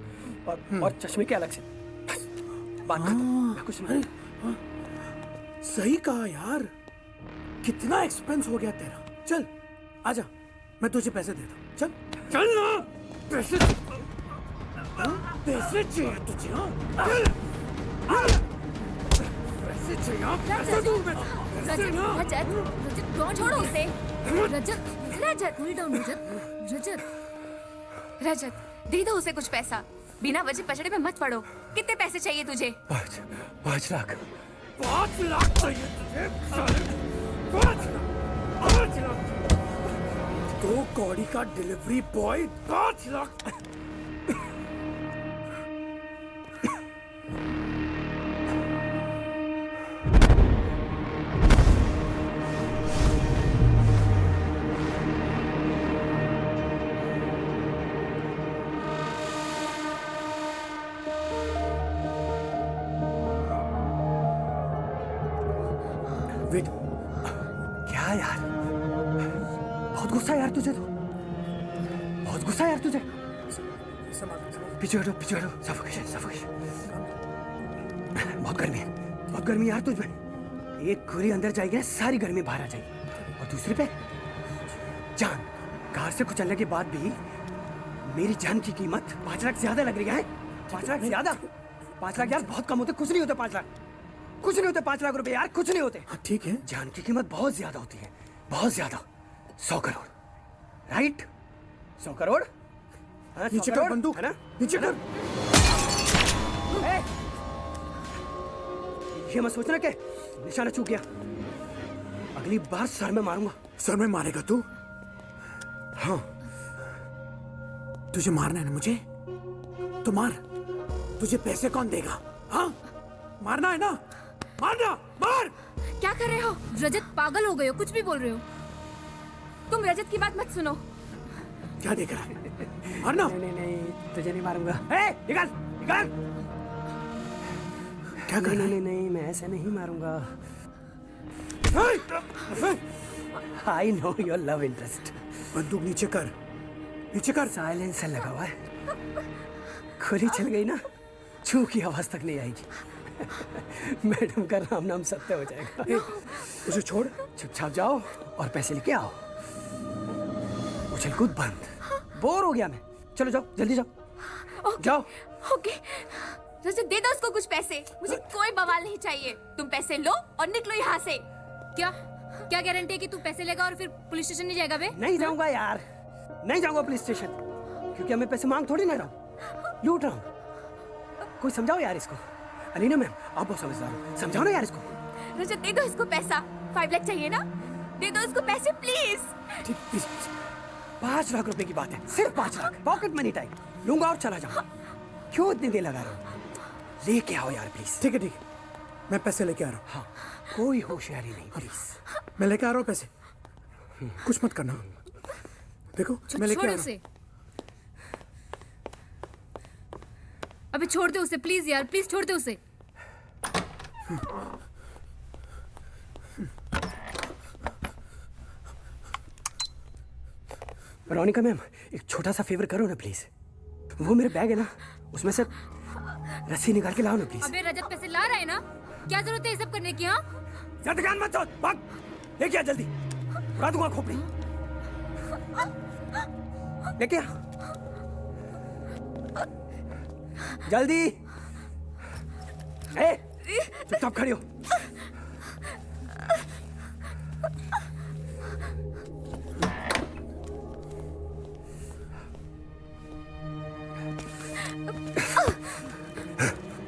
और चश्मे के अलग से। बस, बात खत्म। मैं कुछ नहीं। सही कहा यार, कितना एक्सपेंस हो गया तेरा। चल आजा, मैं तुझे पैसे देता हूँ। चल चल ना, पैसे। हाँ? पैसे चाहिए तुझे? हाँ? चल, पैसे चाहिए? हाँ? पैसे दूँ मैं? पैसे ना। रजत, रजत कौन? छोड़ो उसे। रजत, रजत, कूल डाउन रजत। रजत, रजत दे दो उसे कुछ पैसा। बिना वजह पचड़े में मत पड़ो। कितने पैसे चाहिए तुझे? 5 लाख। 5 लाख चाहिए तुझे? 5 लाख। 2 कौड़ी का डिलीवरी बॉय 5 लाख। वेट, क्या यार, बहुत गुस्सा है यार तुझे तो। बहुत गुस्सा है यार तुझे। पीछे हटो, पीछे हटो। Suffocation, suffocation. बहुत गर्मी है, बहुत गर्मी है यार तुझ में। एक गोली अंदर जाएगी ना, सारी गर्मी बाहर आ जाएगी। और दूसरे पे जान। कार से कुचलने के बाद भी मेरी जान की कीमत 5 लाख ज्यादा लग रही है। 5 लाख ज्यादा? 5 लाख यार बहुत कम होते। कुछ नहीं होते 5 लाख, कुछ नहीं होते 5 लाख रुपए यार, कुछ नहीं होते। हाँ ठीक है, जान की कीमत बहुत ज्यादा होती है, बहुत ज्यादा। 100 करोड़, राइट? 100 करोड़। हाँ, 100 नीचे कर करोड़, बंदूक, है ना? नीचे कर। ए! ये मत सोचना कि निशाना चूक गया। अगली बार सर में मारूंगा। सर में मारेगा तू? हाँ। तुझे मारना है ना मुझे, तो मार। तुझे पैसे कौन देगा? हाँ, मारना है ना, मारना, मार। क्या कर रहे हो? रजत पागल हो गए हो, कुछ भी बोल रहे हो। तुम रजत की बात मत सुनो। क्या देख रहा है? मारना। नहीं नहीं, तुझे नहीं मारूंगा। ए, निकाल, निकाल। क्या कर रहा है? नहीं, मैं ऐसे नहीं मारूंगा। I know your love interest. बंदूक नीचे कर, नीचे कर। साइलेंसर लगा हुआ है, गोली चल गई ना, छू की आवाज तक नहीं आएगी। मैडम का राम नाम सत्य हो जाएगा। उसे छोड़। चुपचाप जाओ और पैसे लेके आओ। उछल कूद बंद। बोर हो गया मैं। चलो जाओ, जल्दी जाओ। जाओ। ओके रजत, दे दो उसको कुछ पैसे। मुझे कोई बवाल नहीं चाहिए। तुम पैसे लो और निकलो यहाँ से। क्या क्या गारंटी है कि तू पैसे लेगा और फिर पुलिस स्टेशन नहीं जाएगा बे? नहीं जाऊंगा यार, नहीं जाऊंगा पुलिस स्टेशन, क्योंकि मैं पैसे मांग थोड़ी ना रहा हूँ, लूट रहा हूँ। कोई समझाओ यार इसको। अलीना मैम, आप बहुत समझदार हो, समझाओ ना यार इसको। रजत, दे दो इसको पैसा। 5 लाख चाहिए ना, दे दो इसको पैसे प्लीज। ठीक, प्लीज। 5 लाख रुपए की बात है, सिर्फ 5 लाख, पॉकेट मनी टाइप। लूंगा और चला जाऊंगा। क्यों इतनी देर लगा रहे हो? लेके आओ यार प्लीज। ठीक है, ठीक है, मैं पैसे लेके आ रहा हूँ। हाँ, कोई होशियारी नहीं प्लीज। मैं लेके आ रहा हूँ पैसे, कुछ मत करना। देखो मैं लेके आ छोड़ रहा हूँ। उसे। अबे छोड़ दे उसे प्लीज यार, प्लीज छोड़ दे उसे। रोनिका मैम, एक छोटा सा फेवर करो ना प्लीज। वो मेरे बैग है ना, उसमें से रस्सी निकाल के लाओ ना प्लीज। अबे रजत पैसे ला रहा है ना, क्या जरूरत है ये सब करने की? हाँ ज्यादा ज्ञान मत दो, भाग। लेके आ जल्दी, उड़ा दूंगा खोपड़ी। लेके आ जल्दी। ए, चुपचाप खड़ी हो।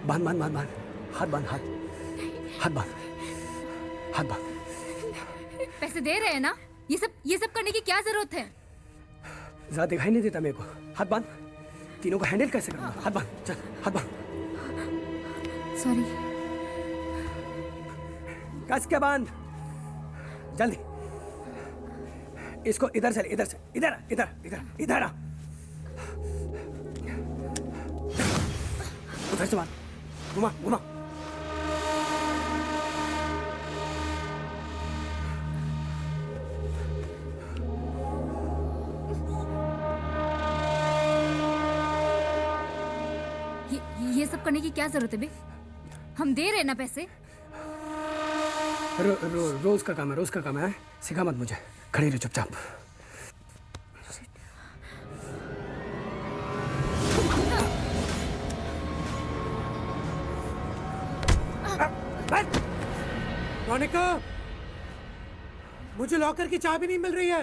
बांध बांध बांध बांध, हाथ बांध, हाथ बांध, हाथ बांध। पैसे दे रहे हैं ना, ये सब करने की क्या जरूरत है? ज्यादा दिखाई नहीं देता मेरे को। हाथ बांध। तीनों को हैंडल कैसे करूंगा? हाथ बांध, चल हाथ बांध। सॉरी। कस के बांध जल्दी। इसको इधर से, इधर से, इधर इधर इधर इधर आ। उधर से बांध, घुमा घुमा। ये सब करने की क्या जरूरत है बे? हम दे रहे हैं ना पैसे। रोज का काम है, रोज का काम है। सिखा मत मुझे, खड़ी रहो चुपचाप। रोनिका, मुझे लॉकर की चाबी नहीं मिल रही है,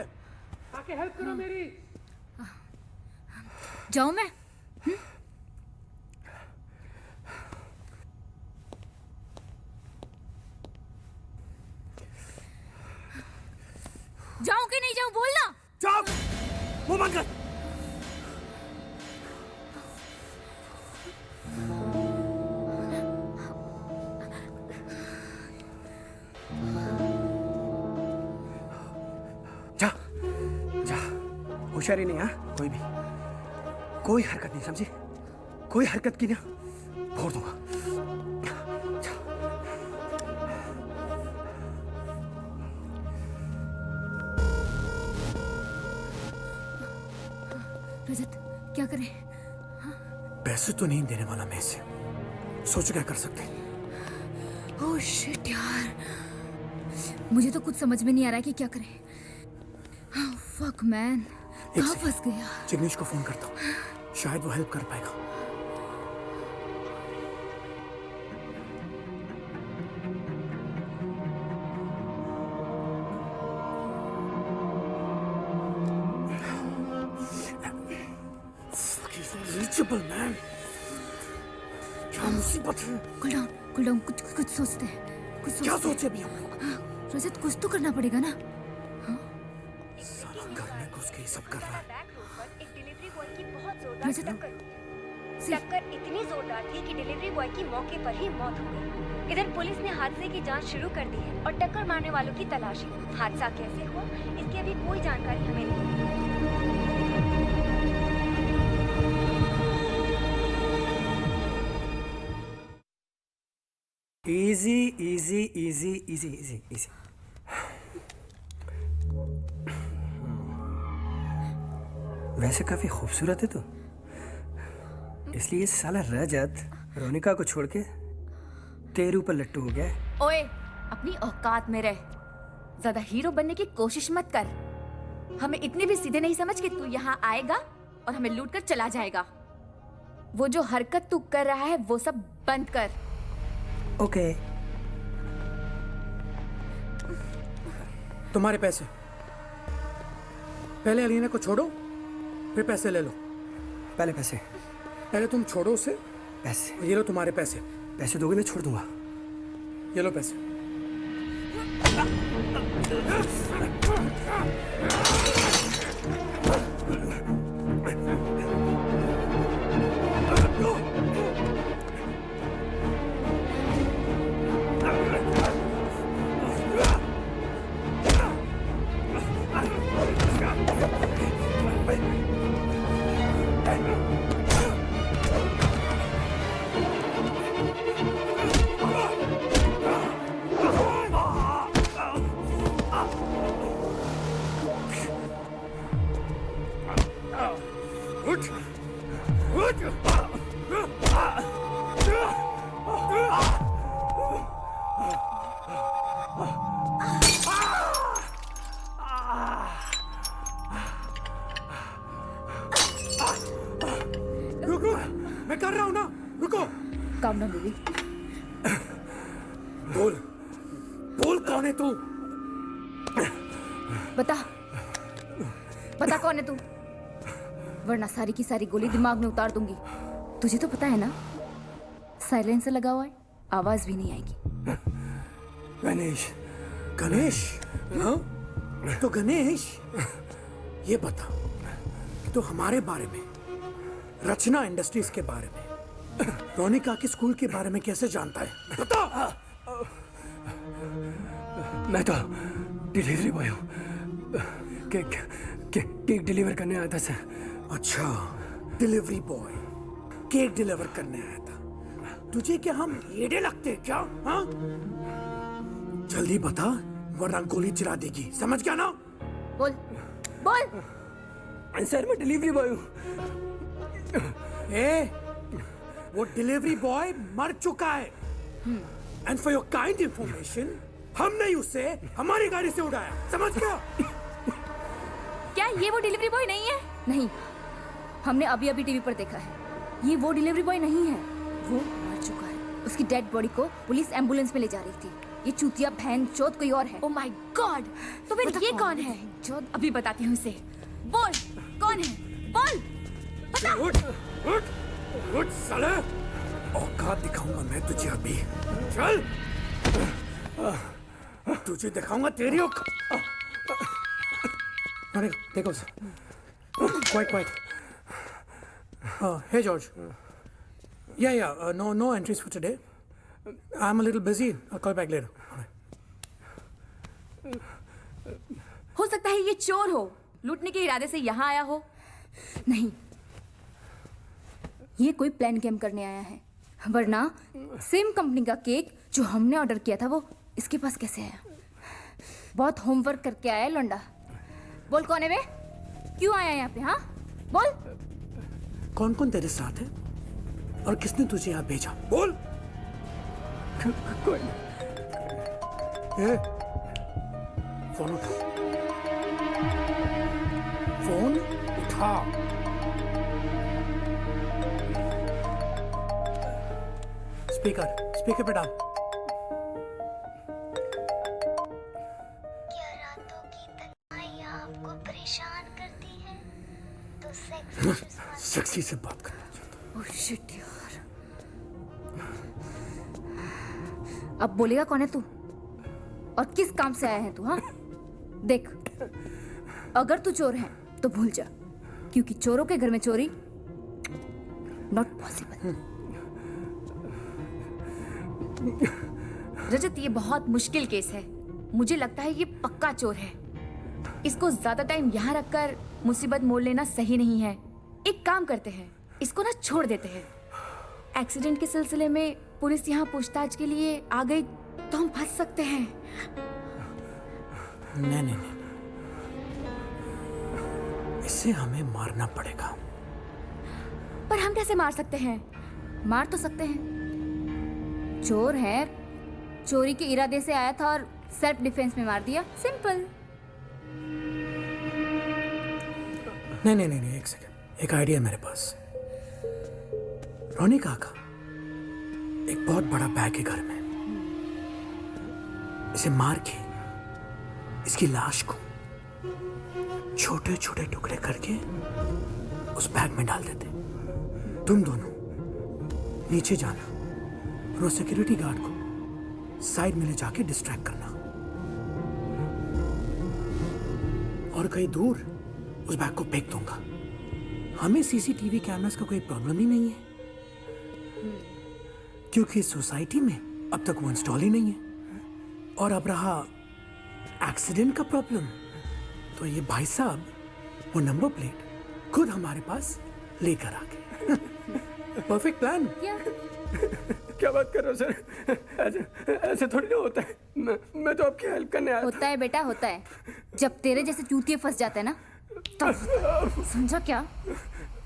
आके हेल्प करो मेरी। जाऊं मैं? जाऊं कि नहीं जाऊं, बोलना। चुप, मुंह बंद कर। जा जा, होशियारी नहीं। हाँ, कोई भी कोई हरकत नहीं, समझी? कोई हरकत की ना फोड़ दूंगा। जा। रजत क्या करें? पैसे तो नहीं देने वाला मैं इसे, सोचो क्या कर सकते। ओह शिट यार, मुझे तो कुछ समझ में नहीं आ रहा है कि क्या करें। फक मैन, कहाँ फंस गया? जिग्नेश को फोन करता हूँ, शायद वो हेल्प कर पाएगा। Reachable, man. क्या मुसीबत है? कूल डाउन, कुछ सोचते हैं, कुछ क्या सोचते हैं। सोचे अभी हम लोग? रजत कुछ तो करना पड़ेगा ना। साला घर में घुस के ये सब कर रहा है। बैक रोड पर एक डिलीवरी बॉय की बहुत जोरदार रजत, टक्कर हुई। टक्कर इतनी जोरदार थी कि डिलीवरी बॉय की मौके पर ही मौत हो गई। इधर पुलिस ने हादसे की जांच शुरू कर दी है और टक्कर मारने वालों की तलाशी। हादसा कैसे हुआ, इसकी अभी कोई जानकारी हमें नहीं मिली। Easy easy easy easy easy easy. वैसे काफी खूबसूरत है तू, इसलिए साला रजत रोनिका को छोड़ के तेरे ऊपर लट्टू हो गया है। ओए, अपनी औकात में रह। ज्यादा हीरो बनने की कोशिश मत कर। हमें इतने भी सीधे नहीं समझ कि तू यहाँ आएगा और हमें लूट कर चला जाएगा। वो जो हरकत तू कर रहा है वो सब बंद कर। ओके। तुम्हारे पैसे। पहले अलीना को छोड़ो, फिर पैसे ले लो। पहले पैसे। पहले तुम छोड़ो उसे। पैसे। ये लो तुम्हारे पैसे। पैसे दोगे मैं छोड़ दूंगा। ये लो पैसे। रुक रुक, मैं कर रहा हूं ना, रुको। Calm down baby. बोल बोल, कौन है तू? बता बता कौन है तू, वरना सारी की सारी गोली दिमाग में उतार दूंगी। तुझे तो पता है ना, साइलेंसर लगा हुआ है, आवाज भी नहीं आएगी। गणेश। गणेश? हाँ? तो गणेश, ये बता कि तू हमारे बारे में, रचना इंडस्ट्रीज के बारे में, रोनिका के स्कूल के बारे में कैसे जानता है? बता। मैं तो डिलीवरी बॉय हूँ, केक डिलीवर करने आया था सर। अच्छा, डिलीवरी बॉय केक डिलीवर करने आया था। तुझे क्या हम येड़े लगते हैं क्या? हाँ? जल्दी बता, वरना गोली चला देगी, समझ गया ना? बोल बोल। सर मैं डिलीवरी बॉय हूँ। ए, वो डिलीवरी बॉय मर चुका है। And for your kind information, हमने उसे हमारी गाड़ी से उड़ाया, समझ गया? क्या ये वो डिलीवरी बॉय नहीं है? नहीं, हमने अभी अभी टीवी पर देखा है, ये वो डिलीवरी बॉय नहीं है, वो मर चुका है। उसकी डेड बॉडी को पुलिस एम्बुलेंस में ले जा रही थी। ये चूतिया बहन चोद कोई और है। ओ माय गॉड, तो फिर ये कौन है? चोद अभी बताती हूँ इसे। बोल, कौन है? बोल, बता। उठ उठ उठ साले, औकात दिखाऊंगा मैं तुझे अभी। चल, तुझे दिखाऊंगा तेरी औकात। अरे देखो sir, quite. Hey George. Yeah. No entries for today. I'm a little busy. I'll call back later. All right. हो सकता है ये चोर हो, लूटने के इरादे से यहाँ आया हो। नहीं, ये कोई प्लान गेम करने आया है, वरना सेम कंपनी का केक जो हमने ऑर्डर किया था वो इसके पास कैसे आया? बहुत होमवर्क करके आया है लौंडा। बोल कौन है बे? क्यों आया यहाँ पे? हाँ बोल। कौन कौन तेरे साथ है और किसने तुझे यहाँ भेजा? बोल। कोई ए, फोन उठा। फोन उठा। स्पीकर पे डाल। क्या रातों की तन्हाइयाँ आपको परेशान करती हैं? तो सेक्स सेक्सी से बात करना चाहता ओह शिट यार। अब बोलेगा कौन है तू और किस काम से आया है तू? हाँ देख, अगर तू चोर है तो भूल जा, क्योंकि चोरों के घर में चोरी नॉट पॉसिबल। रजत, ये बहुत मुश्किल केस है। मुझे लगता है ये पक्का चोर है। इसको ज्यादा टाइम यहाँ रखकर मुसीबत मोड़ लेना सही नहीं है। एक काम करते हैं, इसको ना छोड़ देते हैं। एक्सीडेंट के सिलसिले में पुलिस यहाँ पूछताछ के लिए आ गई तो हम फंस सकते हैं। नहीं, इस इसे हमें मारना पड़ेगा। पर हम कैसे मार सकते हैं? मार तो सकते हैं। चोर है, चोरी के इरादे से आया था और सेल्फ डिफेंस में मार दिया, सिंपल। नहीं, एक सेकंड, एक आइडिया मेरे पास। रोनिका का एक बहुत बड़ा बैग है घर में। इसे मार के इसकी लाश को छोटे छोटे टुकड़े करके उस बैग में डाल देते। तुम दोनों नीचे जाना और उस सिक्योरिटी गार्ड को साइड में ले जाके डिस्ट्रैक्ट करना और कहीं दूर उस बैग को फेंक दूंगा। हमें सीसीटीवी कैमरास का कोई प्रॉब्लम ही नहीं है, क्योंकि इस सोसाइटी में अब तक वो इंस्टॉल ही नहीं है। और अब रहा एक्सीडेंट का प्रॉब्लम, तो ये भाई साहब वो नंबर प्लेट खुद हमारे पास लेकर आ गए। Perfect plan. क्या बात कर रहे हो सर? ऐसे थोड़ी ना होता है। मैं तो आपकी हेल्प करने आया होता है बेटा, होता है। जब तेरे जैसे चूतिए फंस जाते हैं ना, तब समझा क्या?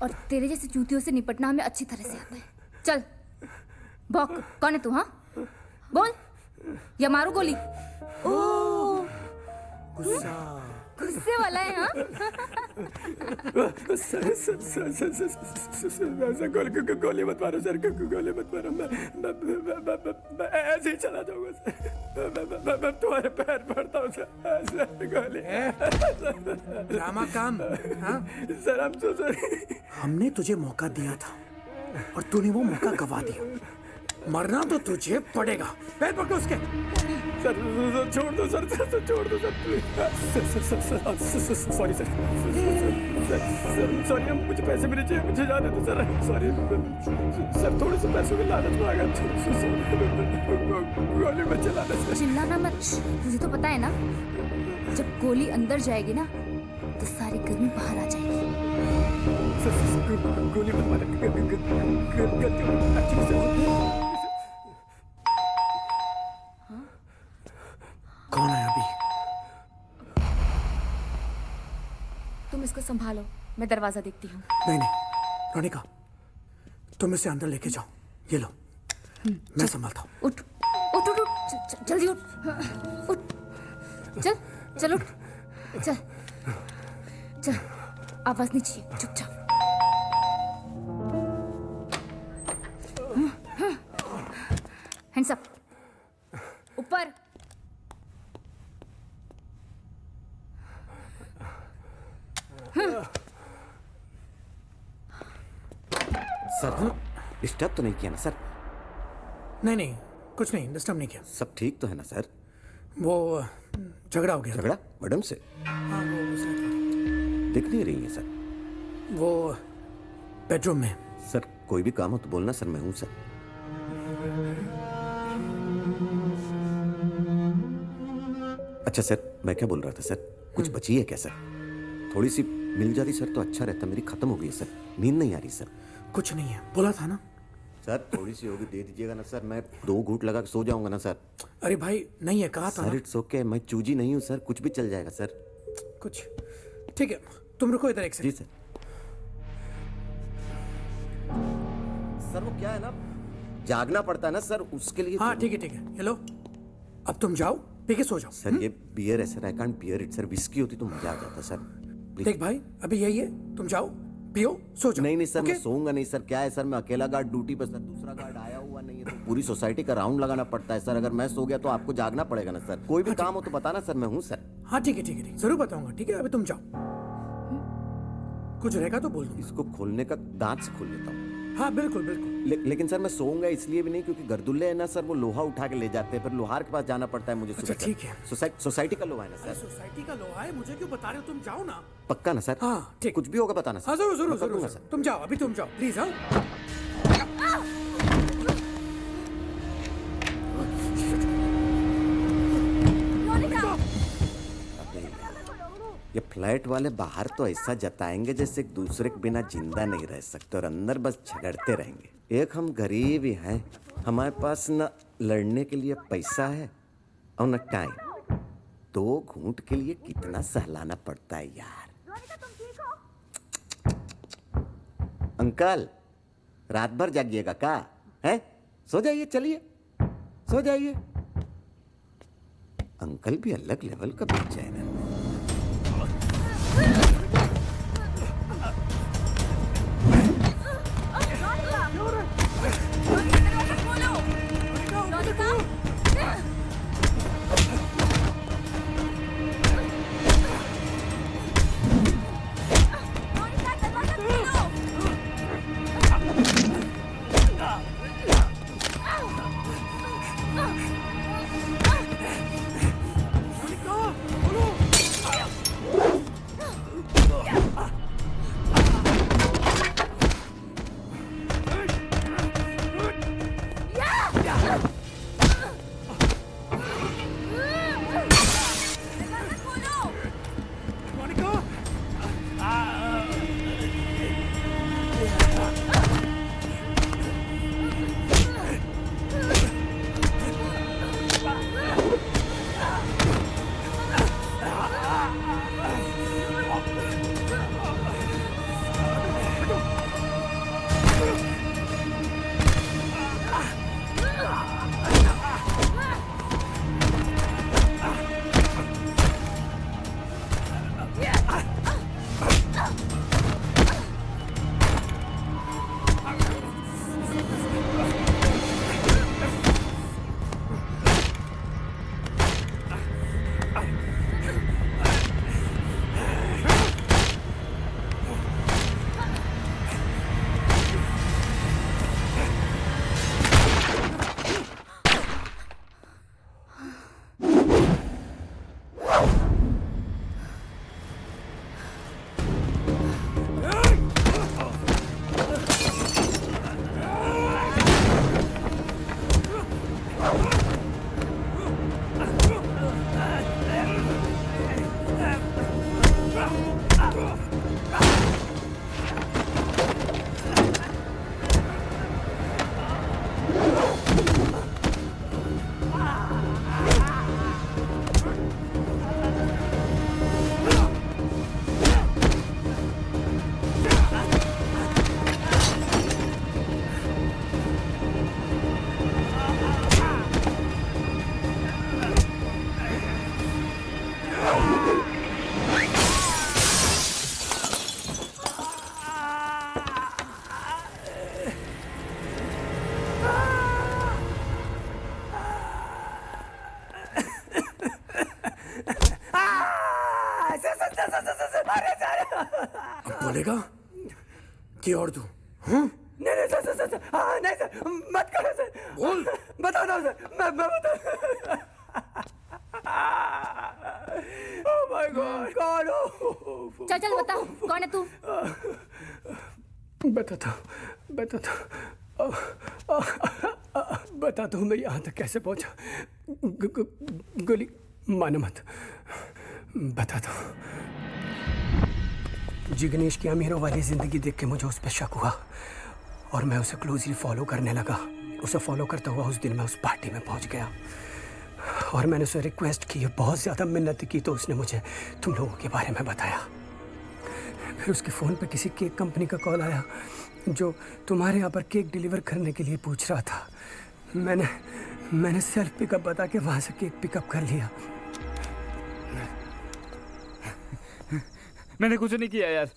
और तेरे जैसे चूतियों से निपटना हमें अच्छी तरह से आता है। चल भौंक, कौन है तू? हाँ बोल, या मारू गोली? ओ गुस्से वाला है। हाँ सर गोली मत मारो सर, गोली मत मारो। मैं ऐसे ही चला जाऊंगा सर। मैं तुम्हारे पैर पड़ता हूँ सर। गोली ड्रामा काम। हाँ? सर हम तो सर, हमने तुझे मौका दिया था और तूने वो मौका गवा दिया। मरना तो तुझे पड़ेगा। पैर पकड़ो उसके। सर छोड़ दो सर, छोड़ दो सर। सॉरी सर, सॉरी, मुझे पैसे मिले चाहिए, मुझे जाने दो सर। सॉरी सर, थोड़े से पैसों की लालच में आ गया। गोली में चलाना सर। चिल्लाना मत। तुझे तो पता है ना, जब गोली अंदर जाएगी ना तो सारी गर्मी बाहर आ जाएगी। गोली मत मारो। कौन है अभी? तुम इसको संभालो, मैं दरवाजा देखती हूँ। नहीं, रोनिका, तुम इसे अंदर लेके जाओ। ये लो, मैं संभालता हूँ। उठ उठ उठ उठ, जल्दी उठ। चल चल उठ, चल चल, आवाज नहीं चाहिए, चुपचाप। हैंड्स अप, ऊपर। सर डिस्टर्ब तो नहीं किया ना सर? नहीं, कुछ नहीं, डिस्टर्ब नहीं किया। सब ठीक तो है ना सर? वो झगड़ा हो गया। झगड़ा मैडम से? हाँ, वो उस रात वाली। दिख नहीं रही है सर। वो बेडरूम में। सर कोई भी काम हो तो बोलना सर, मैं हूँ सर। अच्छा सर, मैं क्या बोल रहा था सर, कुछ बची है क्या सर? थोड़ी सी मिल जाती सर तो अच्छा रहता। मेरी खत्म हो गई है सर, नींद नहीं आ रही सर। कुछ नहीं है, बोला था ना सर। थोड़ी सी होगी, दे दीजिएगा ना सर। मैं 2 घूंट लगा के सो जाऊंगा ना सर। अरे भाई, नहीं है, कहा था सर। ना। इट्स ओके, मैं चूजी नहीं हूँ सर, कुछ भी चल जाएगा सर। कुछ ठीक है, तुम रुको इधर एक जी सेकंड। सर वो क्या है ना, जागना पड़ता है ना सर, उसके लिए। हाँ ठीक है, हेलो, अब तुम जाओ, पी के सो जाओ। सर ये बियर है sir, I can't bear it sir. Whisky होती तो मजा आ जाता सर। देख भाई, अभी यही है, तुम जाओ, पियो, सो जाओ। नहीं सर, ओके? मैं सोऊंगा नहीं सर। क्या है सर, मैं अकेला गार्ड ड्यूटी पर सर, दूसरा गार्ड आया हुआ नहीं है, तो पूरी सोसाइटी का राउंड लगाना पड़ता है सर। अगर मैं सो गया तो आपको जागना पड़ेगा ना सर। कोई भी काम हो तो बताना सर, मैं हूँ सर। हाँ ठीक है, जरूर बताऊंगा। ठीक है, अभी तुम जाओ, कुछ रहेगा तो बोल दूंगा। इसको खोलने का दांत से खोल लेता हूँ। हाँ बिल्कुल। लेकिन सर मैं सोऊंगा इसलिए भी नहीं, क्योंकि गर्दुल्ले है ना सर, वो लोहा उठा के ले जाते हैं, फिर लोहार के पास जाना पड़ता है मुझे सुबह। ठीक है। सोसाइटी का लोहा है ना सर। सोसाइटी का लोहा है, मुझे क्यों बता रहे हो? तुम जाओ ना। पक्का ना सर? हाँ ठीक। कुछ भी होगा बताना सर। हाँ जरूर मैं कर दूंगा सर। तुम जाओ, अभी तुम जाओ प्लीज। हाँ ये फ्लैट वाले बाहर तो ऐसा जताएंगे जैसे एक दूसरे के बिना जिंदा नहीं रह सकते, और अंदर बस झगड़ते रहेंगे। एक हम गरीब ही हैं, हमारे पास न लड़ने के लिए पैसा है और न टाइम। 2 घूंट के लिए कितना सहलाना पड़ता है यार। अंकल रात भर जागिएगा का है? सो जाइए, चलिए सो जाइए। अंकल भी अलग लेवल का बेचैन है। बोलेगा कि और दूं? नहीं नहीं सर सर सर हाँ नहीं सर मत करो सर। बोल। बता दो सर मैं बता। ओह माय गॉड कौन हो? चल चल बता कौन है तू? बताता हूँ मैं यहाँ तक कैसे पहुँचा। गोली मानो मत, बताता हूँ। जिग्नेश की अमीरों वाली जिंदगी देख के मुझे उस पर शक हुआ और मैं उसे क्लोजली फॉलो करने लगा। उसे फॉलो करता हुआ उस दिन मैं उस पार्टी में पहुंच गया और मैंने उसे रिक्वेस्ट की, बहुत ज़्यादा मिन्नत की, तो उसने मुझे तुम लोगों के बारे में बताया। फिर उसके फ़ोन पर किसी केक कंपनी का कॉल आया जो तुम्हारे यहाँ पर केक डिलीवर करने के लिए पूछ रहा था। मैंने सेल्फ पिकअप बता के वहाँ से केक पिकअप कर लिया। मैंने कुछ नहीं किया यार।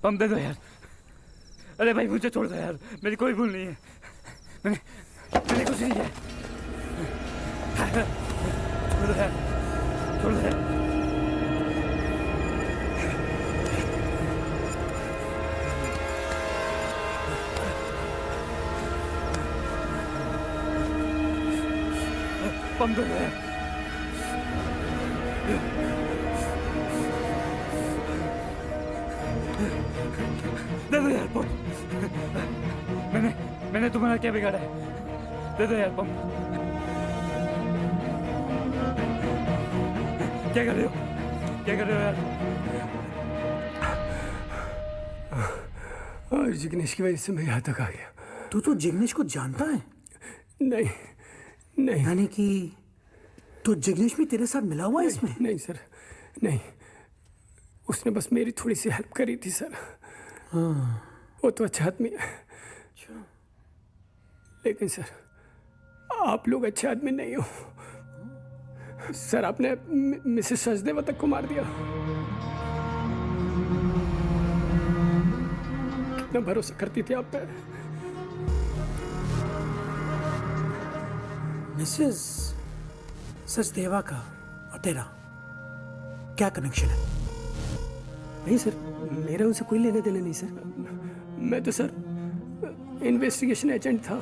पंप दे दो यार। अरे भाई मुझे छोड़ दो यार, मेरी कोई भूल नहीं है। मैंने कुछ नहीं किया। छोड़ दो यार, छोड़ दो यार। पंप दे दो यार। दे दो यार पंप। मैंने तुम्हारा क्या बिगाड़ा है? दे दो यार पंप। क्या कर रहे हो? क्या कर रहे हो यार? और जिग्नेश की वजह से मैं यहाँ तक आ गया। तू तो जिग्नेश को जानता है? नहीं नहीं यानी कि तो जिग्नेश भी तेरे साथ मिला हुआ है इसमें? नहीं सर, नहीं, उसने बस मेरी थोड़ी सी हेल्प करी थी सर। वो तो अच्छा आदमी है, लेकिन सर आप लोग अच्छे आदमी नहीं हो सर। आपने मिसेस सचदेवा तक को मार दिया। कितना भरोसा करती थी आप पे। मिसेस सचदेवा का और तेरा क्या कनेक्शन है? नहीं सर, मेरा उनसे कोई लेने देने नहीं सर। मैं तो सर इन्वेस्टिगेशन एजेंट था।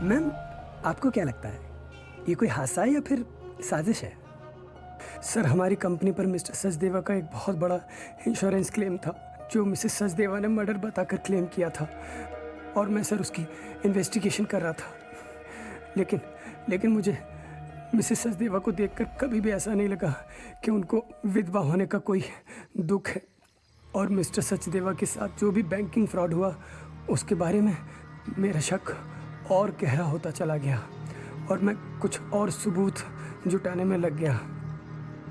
मैम, आपको क्या लगता है ये कोई हादसा है या फिर साजिश है? सर, हमारी कंपनी पर मिस्टर सचदेवा का एक बहुत बड़ा इंश्योरेंस क्लेम था जो मिसेस सचदेवा ने मर्डर बताकर क्लेम किया था, और मैं सर उसकी इन्वेस्टिगेशन कर रहा था। लेकिन मुझे मिसेस सचदेवा को देखकर कभी भी ऐसा नहीं लगा कि उनको विधवा होने का कोई दुख है। और मिस्टर सचदेवा के साथ जो भी बैंकिंग फ्रॉड हुआ उसके बारे में मेरा शक और गहरा होता चला गया, और मैं कुछ और सबूत जुटाने में लग गया।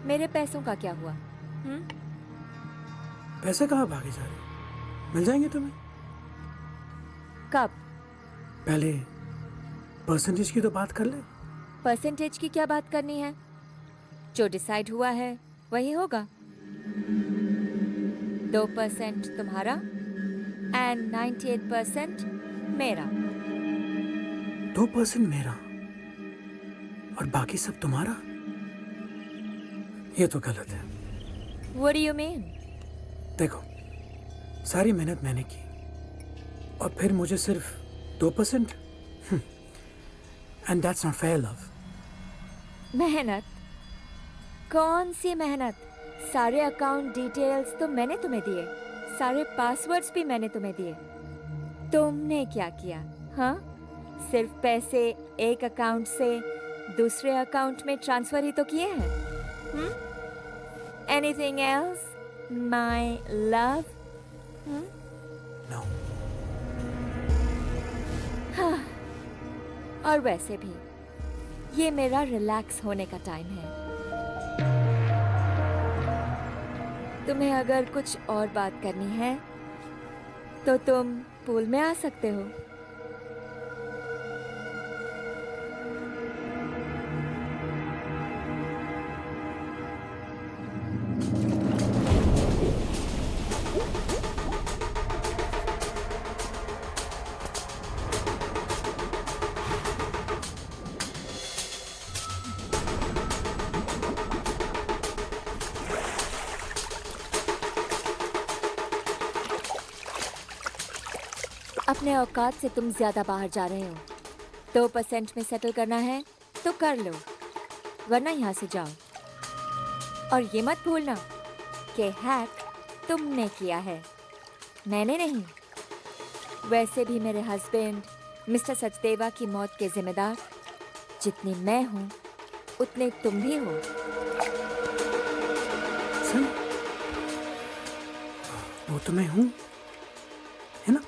मेरे पैसों का क्या हुआ? पैसे कहाँ भागे जा रहे? मिल जाएंगे तुम्हें। कब? पहले परसेंटेज की तो बात कर ले। परसेंटेज की क्या बात करनी है? जो डिसाइड हुआ है वही होगा। 2% तुम्हारा एंड 98% मेरा। 2% मेरा और बाकी सब तुम्हारा? ये तो गलत है। What do you mean? देखो, सारी मेहनत मैंने की और फिर मुझे सिर्फ 2%? And that's not fair love. मेहनत? कौन सी मेहनत? सारे अकाउंट डिटेल्स तो मैंने तुम्हें दिए, सारे पासवर्ड्स भी मैंने तुम्हें दिए। तुमने क्या किया? हाँ, सिर्फ पैसे एक अकाउंट से दूसरे अकाउंट में ट्रांसफर ही तो किए हैं। Anything else my love? No. हाँ, और वैसे भी ये मेरा रिलैक्स होने का टाइम है। तुम्हें अगर कुछ और बात करनी है तो तुम पूल में आ सकते हो। अपने औकात से तुम ज्यादा बाहर जा रहे हो। 2% में सेटल करना है तो कर लो, वरना यहाँ से जाओ। और ये मत भूलना कि हैक तुमने किया है, मैंने नहीं। वैसे भी मेरे हस्बैंड मिस्टर सचदेवा की मौत के जिम्मेदार जितनी मैं हूँ उतने तुम भी हो। सही, वो तो मैं हूँ, है ना?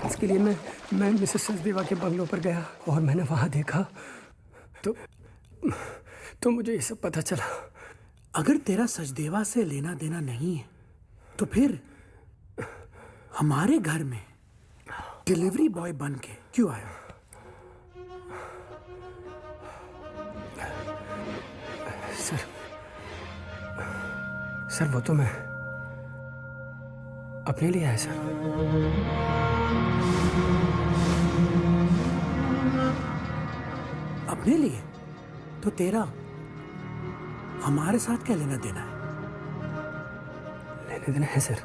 इसके लिए मैं मिसेस सचदेवा के बंगलों पर गया और मैंने वहाँ देखा तो मुझे ये सब पता चला। अगर तेरा सचदेवा से लेना देना नहीं है तो फिर हमारे घर में डिलीवरी बॉय बन के क्यों आया? सर वो तो मैं अपने लिए आया सर। अपने लिए? तो तेरा हमारे साथ क्या लेना देना है? लेने देना है सर,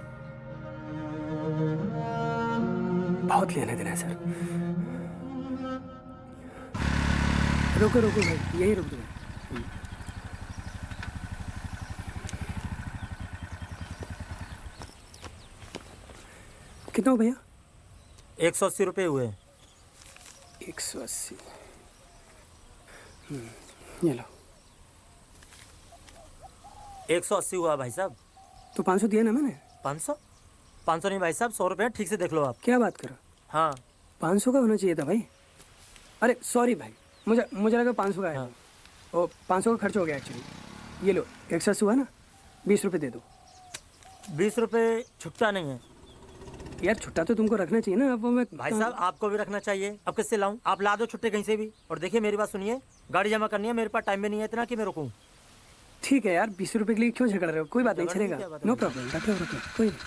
बहुत लेने देना है सर। रुको रुको भाई, यही रुक दो। कितना हो भैया? 180 रुपये हुए। 180। ये लो। 180 हुआ भाई साहब। तो 500 दिया ना मैंने। 500? 500 नहीं भाई साहब, 100 रुपये। ठीक से देख लो आप। क्या बात करो, हाँ 500 का होना चाहिए था भाई। अरे सॉरी भाई, मुझे लगा 500 का है। हाँ। ओ 500 का खर्च हो गया एक्चुअली। ये लो 180 हुआ ना, 20 रुपये दे दो। 20 रुपये छुट्टा नहीं है यार छुट्टा तो तुमको रखना चाहिए ना। अब वो मैं भाई साहब, आपको भी रखना चाहिए। अब किससे लाऊं? आप ला दो छुट्टे कहीं से भी। और देखिए मेरी बात सुनिए, गाड़ी जमा करनी है, मेरे पास टाइम भी नहीं है इतना कि मैं रुकूं। ठीक है यार, 20 रुपये के लिए क्यों झगड़ रहे हो? कोई बात नहीं, झगड़ने की चलेगा। क्या बात है? नो प्रॉब्लम, रखो कोई नहीं।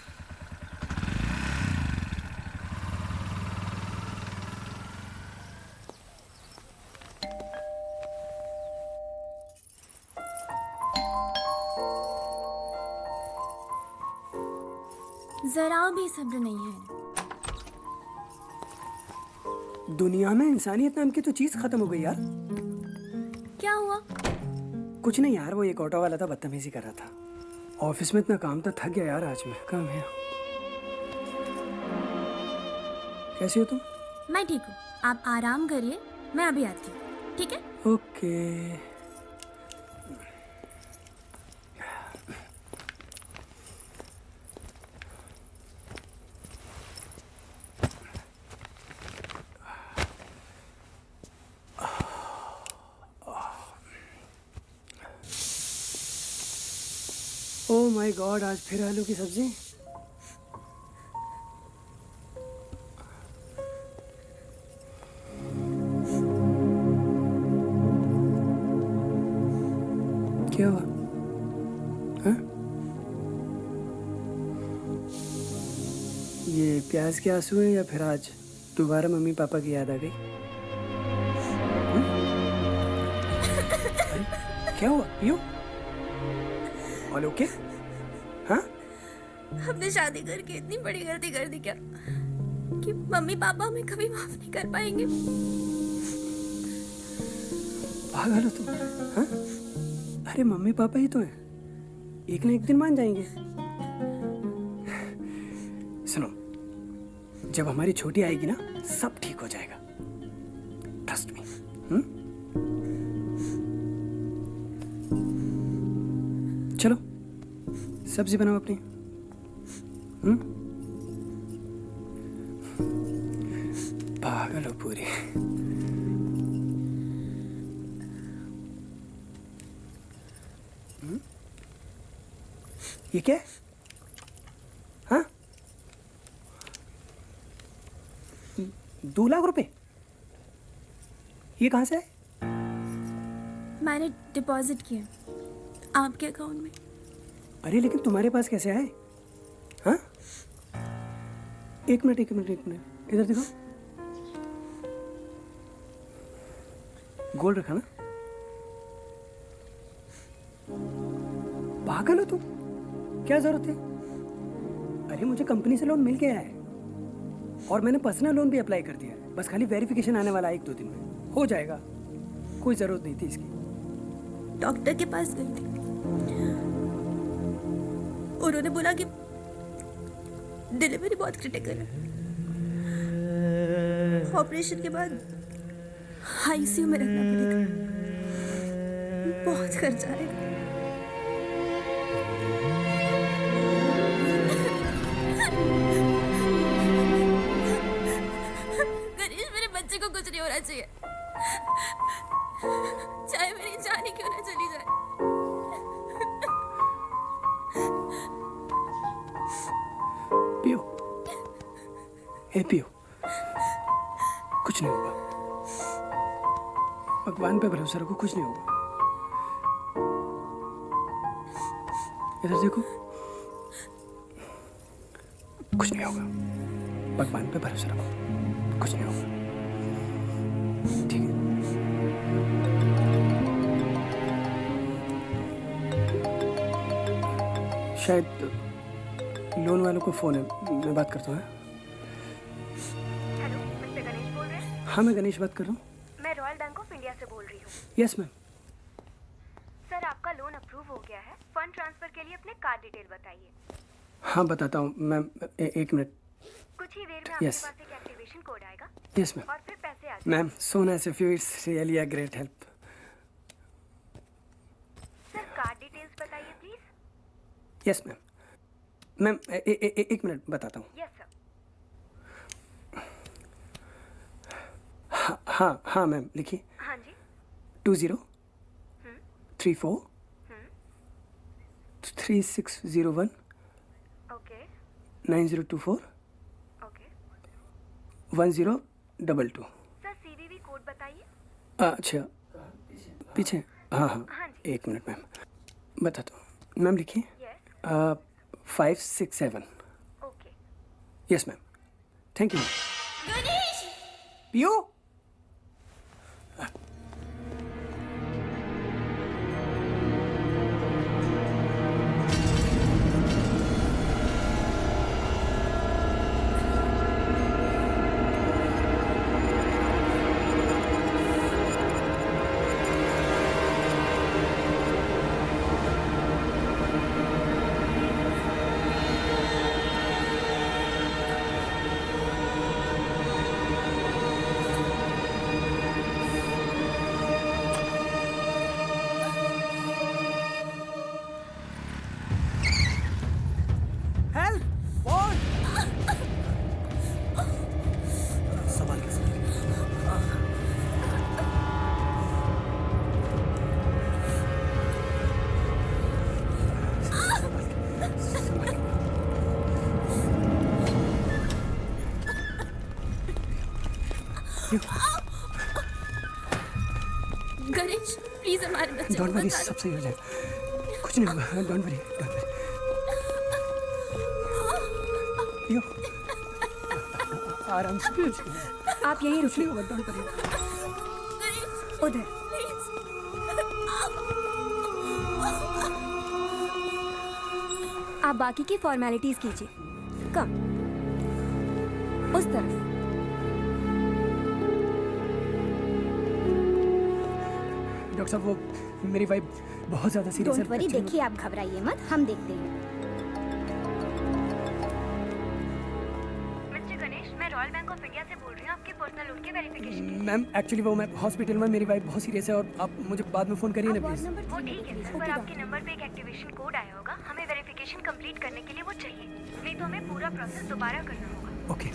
जरा भी सब्र नहीं है। दुनिया में इंसानियत नाम की तो चीज खत्म हो गई यार। क्या हुआ? कुछ नहीं यार, वो एक ऑटो वाला था, बदतमीजी कर रहा था। ऑफिस में इतना काम था, थक गया यार आज मैं। काम है। कैसी हो तुम? मैं ठीक हूँ, आप आराम करिए, मैं अभी आती हूँ, ठीक है? ओके। ओह माय गॉड, आज फिर आलू की सब्जी। क्या हुआ? हाँ? ये प्याज के आंसू है या फिर आज दोबारा मम्मी पापा की याद आ गई? अरे, क्या हुआ? पियो। All okay? हाँ? हमने शादी करके इतनी बड़ी गलती कर दी क्या कि मम्मी पापा हमें कभी माफ नहीं कर पाएंगे? पागल हो तुम? हाँ? अरे मम्मी पापा ही तो हैं, एक ना एक दिन मान जाएंगे। सुनो, जब हमारी छोटी आएगी ना, सब ठीक हो जाएगा। Trust me. चलो सब्जी बनाओ अपनी। पागल हो पूरी। ये क्या है? हाँ? 2 लाख रुपए? ये कहाँ से है? मैंने डिपॉजिट किया आपके अकाउंट में। अरे लेकिन तुम्हारे पास कैसे आए? हाँ? एक मिनट इधर देखो। गोल्ड रखा ना? पागल हो तुम? क्या जरूरत है? अरे मुझे कंपनी से लोन मिल गया है और मैंने पर्सनल लोन भी अप्लाई कर दिया है। बस खाली वेरिफिकेशन आने वाला है 1-2 दिन में, हो जाएगा। कोई जरूरत नहीं थी इसकी। डॉक्टर के पास गई थी, उन्होंने बोला कि डिलीवरी बहुत क्रिटिकल है, ऑपरेशन के बाद आईसीयू में रखना पड़ेगा, बहुत खर्चा आएगा। गणेश, मेरे बच्चे को कुछ नहीं होना चाहिए, चाहे मेरी जान ही क्यों ना चली जाए। पियो, हे पियो, कुछ नहीं होगा। भगवान पे भरोसा रखो, कुछ नहीं होगा। इधर देखो, कुछ नहीं होगा। भगवान पे भरोसा रखो, कुछ नहीं होगा। ठीक है? शायद लोन वालों को फोन है, मैं बात करता हूँ। हेलो, मिस्टर गणेश बोल रहे हैं? हाँ मैं गणेश बात कर रहा हूँ। मैं रॉयल बैंक ऑफ इंडिया से बोल रही हूँ। Yes ma'am. सर, आपका लोन अप्रूव हो गया है। फंड ट्रांसफर के लिए अपने कार्ड डिटेल बताइए। हाँ बताता हूँ मैम, 1 मिनट। कुछ ही देर में आपके Yes. पास एक एक्टिवेशन कोड आएगा यस मैम। और फिर पैसे आ जाए। Ma'am so nice of you, it's really a great help. Sir card details बताइए प्लीज। Yes ma'am. मैम एक मिनट बताता हूँ। Yes sir. हाँ मैम लिखिए। हाँ जी। 2034 3601 okay 9024 okay. 1022। Sir CVV code बताइए। अच्छा पीछे, हाँ हाँ हाँ जी। एक मिनट मैम बताता हूँ। मैम लिखिए yes 567। Okay. Yes ma'am, thank you. Ganesh पियो हेल्प व्हाट? संभाल के संभाल के। गणेश प्लीज हमारे बच्चे को डोंट वरी, बचा लो। सब सही हो जाएगा, कुछ नहीं होगा। Don't worry don't worry. पियो आराम से, कुछ नहीं होगा, आप यहीं कुछ नहीं होगा। Don't worry. उधर। आप बाकी की फॉर्मेलिटीज कीजिए। कम उस तरफ। डॉक्टर साहब वो मेरी वाइफ बहुत ज़्यादा सीरियस है। डोंट वरी, देखिए आप घबराइए मत, हम देखते हैं। मिस्टर गणेश, मैं रॉयल बैंक ऑफ इंडिया से बोल रही हूँ आपके पर्सनल लोन के वेरिफिकेशन। मैम एक्चुअली वो मैं हॉस्पिटल में, मेरी वाइफ बहुत सीरियस है और आप मुझे बाद में फ़ोन करिए ना प्लीज़। वो ठीक है सर, पर आपके नंबर पे एक एक्टिवेशन कोड आया होगा। हमें वेरिफिकेशन कंप्लीट करने के लिए वो चाहिए, नहीं तो हमें पूरा प्रोसेस दोबारा करना होगा। Okay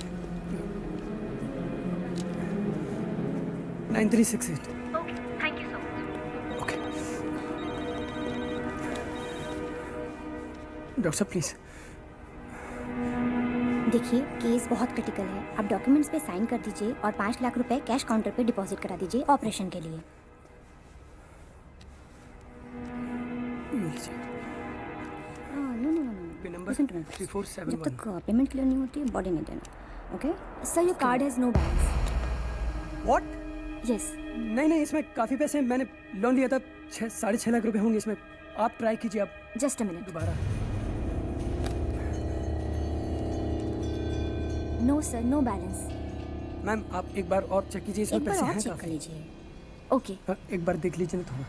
9368। Okay, thank you so much. Okay doctor साहब प्लीज़। देखिए केस बहुत क्रिटिकल है, आप डॉक्यूमेंट्स पे साइन कर दीजिए और 5 लाख रुपए कैश काउंटर पे डिपॉजिट करा दीजिए ऑपरेशन के लिए। No no no, number listen to me. 3471। जब तक पेमेंट क्लियर नहीं होती है बॉडी नहीं देना। Okay sir, your card has no balance. What? Yes नहीं इसमें काफ़ी पैसे हैं, मैंने लोन लिया था 6.5 लाख रुपए होंगे इसमें। आप ट्राई कीजिए आप जस्ट अ मिनट। दोबारा। No sir, no balance. Ma'am आप एक बार और चेक कीजिए, इसमें एक बार पैसे और हैं चेक कर काफ़ी। लीजिए। ओके एक बार देख लीजिए ना थोड़ा,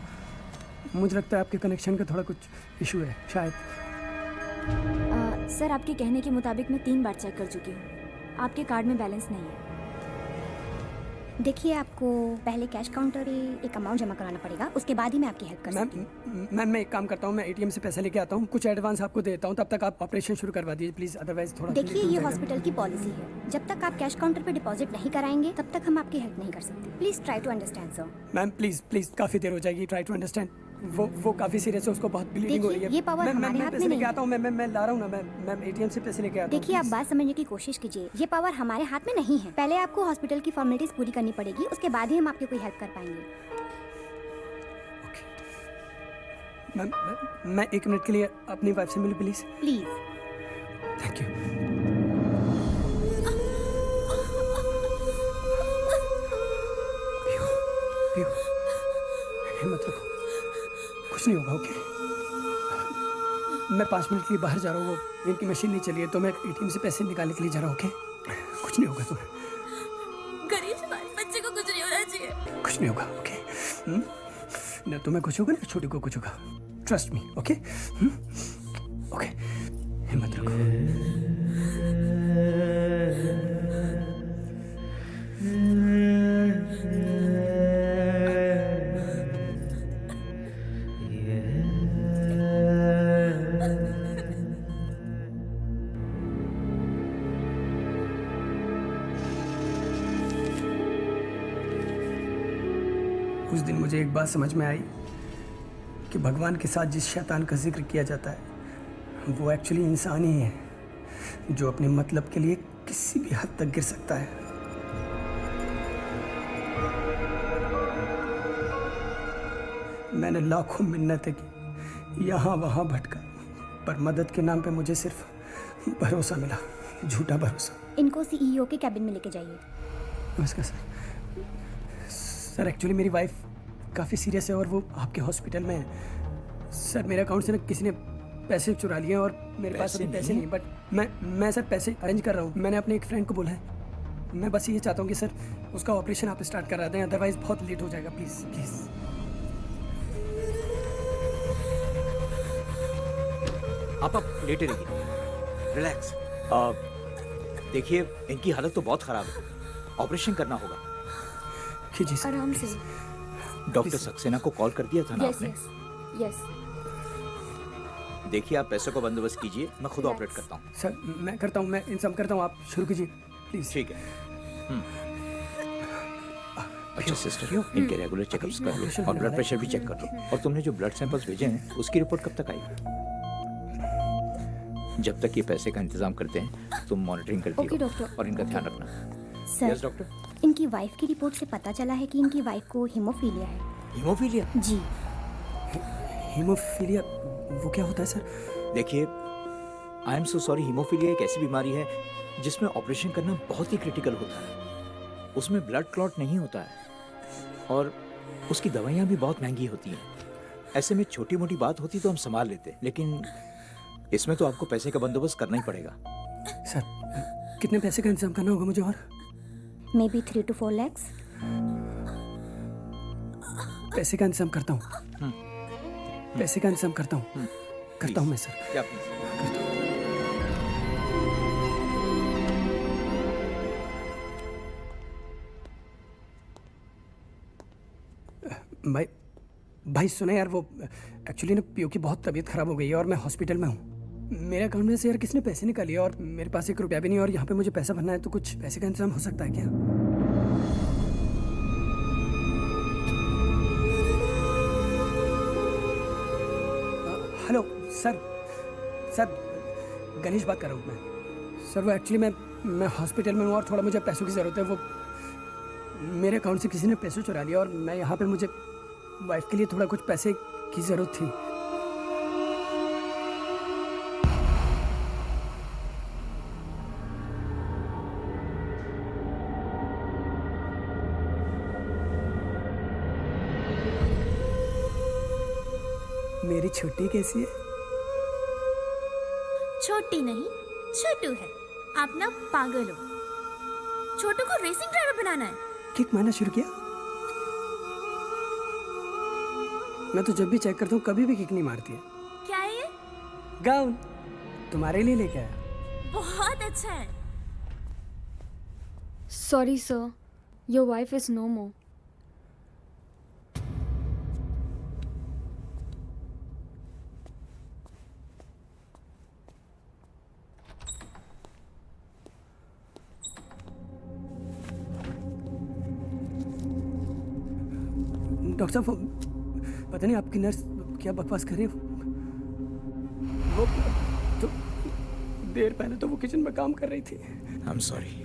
मुझे लगता है आपके कनेक्शन का थोड़ा कुछ इशू है शायद। सर आपके कहने के मुताबिक मैं 3 बार चेक कर चुकी हूँ, आपके कार्ड में बैलेंस नहीं है। देखिए आपको पहले कैश काउंटर पे एक अमाउंट जमा कराना पड़ेगा, उसके बाद ही मैं आपकी हेल्प कर सकती हूँ। मैम मैं एक काम करता हूँ, मैं एटीएम से पैसे लेके आता हूँ, कुछ एडवांस आपको देता हूँ, तब तक आप ऑपरेशन शुरू करवा दीजिए प्लीज़, अदरवाइज थोड़ा देखिए लेट हो ये जाएगा। हॉस्पिटल की पॉलिसी है, जब तक आप कैश काउंटर पे डिपॉजिट नहीं कराएंगे तब तक हम आपकी हेल्प नहीं कर सकते। Please try to understand sir. Ma'am please काफ़ी देर हो जाएगी, ट्राई टू अंडरस्टैंड। वो काफ़ी सीरियस है, उसको बहुत ब्लीडिंग हो रही है। देखिए, ये power मैम, हमारे मैं हाथ में पैसे नहीं लेके है। आता हूँ, मैं ला रहा हूँ ना मैम एटीएम से पैसे लेके आता हूँ। देखिए आप please। बात समझने की कोशिश कीजिए, ये पावर हमारे हाथ में नहीं है। पहले आपको हॉस्पिटल की फॉर्मेलिटीज पूरी करनी पड़ेगी, उसके बाद ही हम आपकी कोई हेल्प कर पाएंगे। मैम मैं 1 मिनट के लिए अपनी वाइफ से मिलूँ प्लीज़। प्लीज। Thank you. हिम्मत रखो, कुछ नहीं होगा। ओके मैं 5 मिनट के लिए बाहर जा रहा हूँ, वो इनकी मशीन नहीं चली है तो मैं एटीएम से पैसे निकालने के लिए जा रहा हूँ। ओके कुछ नहीं होगा तुम्हें, गणेश हमारे बच्चे को कुछ नहीं होना चाहिए। कुछ नहीं होगा। ओके ना तुम्हें कुछ होगा ना छोटे को कुछ होगा, ट्रस्ट मी। ओके ओके हिम्मत रखो। उस दिन मुझे एक बात समझ में आई कि भगवान के साथ जिस शैतान का जिक्र किया जाता है वो एक्चुअली इंसान ही है, जो अपने मतलब के लिए किसी भी हद तक गिर सकता है। मैंने लाखों मिन्नतें की, यहाँ वहाँ भटका, पर मदद के नाम पे मुझे सिर्फ भरोसा मिला, झूठा भरोसा। इनको सीईओ के कैबिन में लेके जाइए। नमस्कार सर। सर एक्चुअली मेरी वाइफ काफ़ी सीरियस है और वो आपके हॉस्पिटल में है। सर मेरे अकाउंट से ना किसी ने पैसे चुरा लिए और मेरे पास अभी पैसे नहीं, बट मैं सर पैसे अरेंज कर रहा हूँ। मैंने अपने एक फ्रेंड को बोला है। मैं बस ये चाहता हूँ कि सर उसका ऑपरेशन आप स्टार्ट करा दें, अदरवाइज बहुत लेट हो जाएगा। Please please. आप लेटे रहिए, रिलैक्स। देखिए इनकी हालत तो बहुत खराब है, ऑपरेशन करना होगा। जी सर। आराम से। डॉक्टर सक्सेना को कॉल कर दिया था ना यस आपने? Yes yes. देखिए आप पैसों का बंदोबस्त कीजिए, मैं खुद ऑपरेट करता हूँ। सर मैं करता हूँ, मैं इंतजाम करता हूँ, आप शुरू कीजिए प्लीज़। ठीक है। अच्छा सिस्टर, इनके रेगुलर चेकअप्स कर लो और ब्लड प्रेशर भी चेक कर लो। और तुमने जो ब्लड सैंपल्स भेजे हैं उसकी रिपोर्ट कब तक आएगी? जब तक ये पैसे का इंतजाम करते हैं तुम मॉनिटरिंग करती ओके हो डॉक्टर। और इनका ध्यान रखना। Sir yes doctor. इनकी वाइफ की रिपोर्ट से पता चला है कि इनकी वाइफ को हीमोफीलिया है। हीमोफीलिया? जी। हीमोफीलिया वो क्या होता है सर? देखिए I am so sorry, haemophilia एक ऐसी बीमारी है जिसमें ऑपरेशन करना बहुत ही क्रिटिकल होता है। उसमें ब्लड क्लॉट नहीं होता है और उसकी दवाइयाँ भी बहुत महंगी होती हैं। ऐसे में छोटी मोटी बात होती तो हम संभाल लेते, लेकिन इसमें तो आपको पैसे का बंदोबस्त करना ही पड़ेगा। सर कितने पैसे का इंतजाम करना होगा मुझे? और मे बी 3 to 4 lakhs। पैसे का इंतजाम करता हूँ, पैसे का इंतजाम करता हूँ, करता हूँ मैं सर। क्या प्लीज? भाई सुने यार, वो एक्चुअली ना पीओ की बहुत तबीयत खराब हो गई है और मैं हॉस्पिटल में हूँ। मेरे अकाउंट में से यार किसने पैसे निकाले और मेरे पास 1 रुपया भी नहीं, और यहाँ पे मुझे पैसा भरना है, तो कुछ पैसे का इंतजाम हो सकता है क्या? हेलो सर, गणेश बात कर रहा हूँ मैं। सर वो एक्चुअली मैं हॉस्पिटल में हूँ और थोड़ा मुझे पैसों की ज़रूरत है। वो मेरे अकाउंट से किसी ने पैसे चुरा लिया और मैं यहाँ पे, मुझे वाइफ के लिए थोड़ा कुछ पैसे की ज़रूरत थी। मेरी छोटी कैसी है? छोटी नहीं, छोटू है। आप ना पागल हो। छोटू को रेसिंग ड्राइवर बनाना है। किक मारना शुरू किया? मैं तो जब भी चेक करता हूँ कभी भी किक नहीं मारती है। क्या है ये? गाउन तुम्हारे लिए लेके आया। बहुत अच्छा है। Sorry, sir. Your wife is no more. Doctor साहब, पता नहीं आपकी नर्स क्या बकवास कर रही है। वो तो देर पहले तो वो किचन में काम कर रही थी। आई am sorry.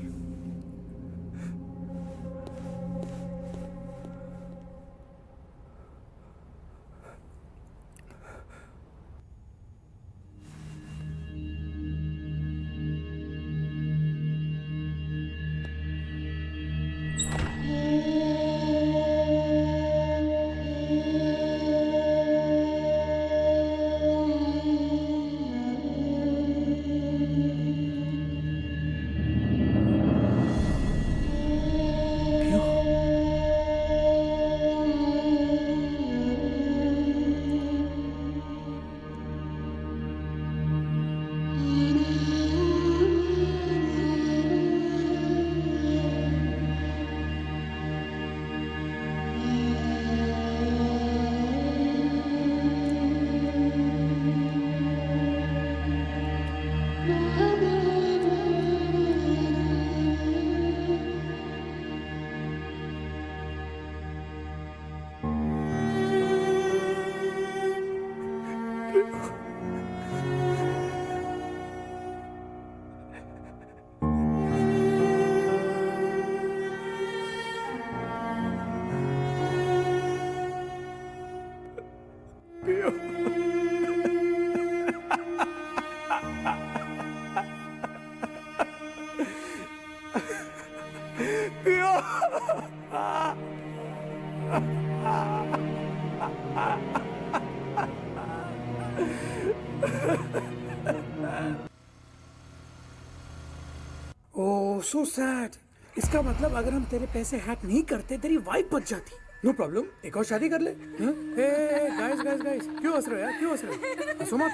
Oh so sad. इसका मतलब अगर हम तेरे पैसे हैक नहीं करते तेरी वाइफ बच जाती। नो प्रॉब्लम, एक और शादी कर ले। गाइस गाइस गाइस, क्यों हंस रहे हो यार, क्यों हंस रहे हो? हंसो मत।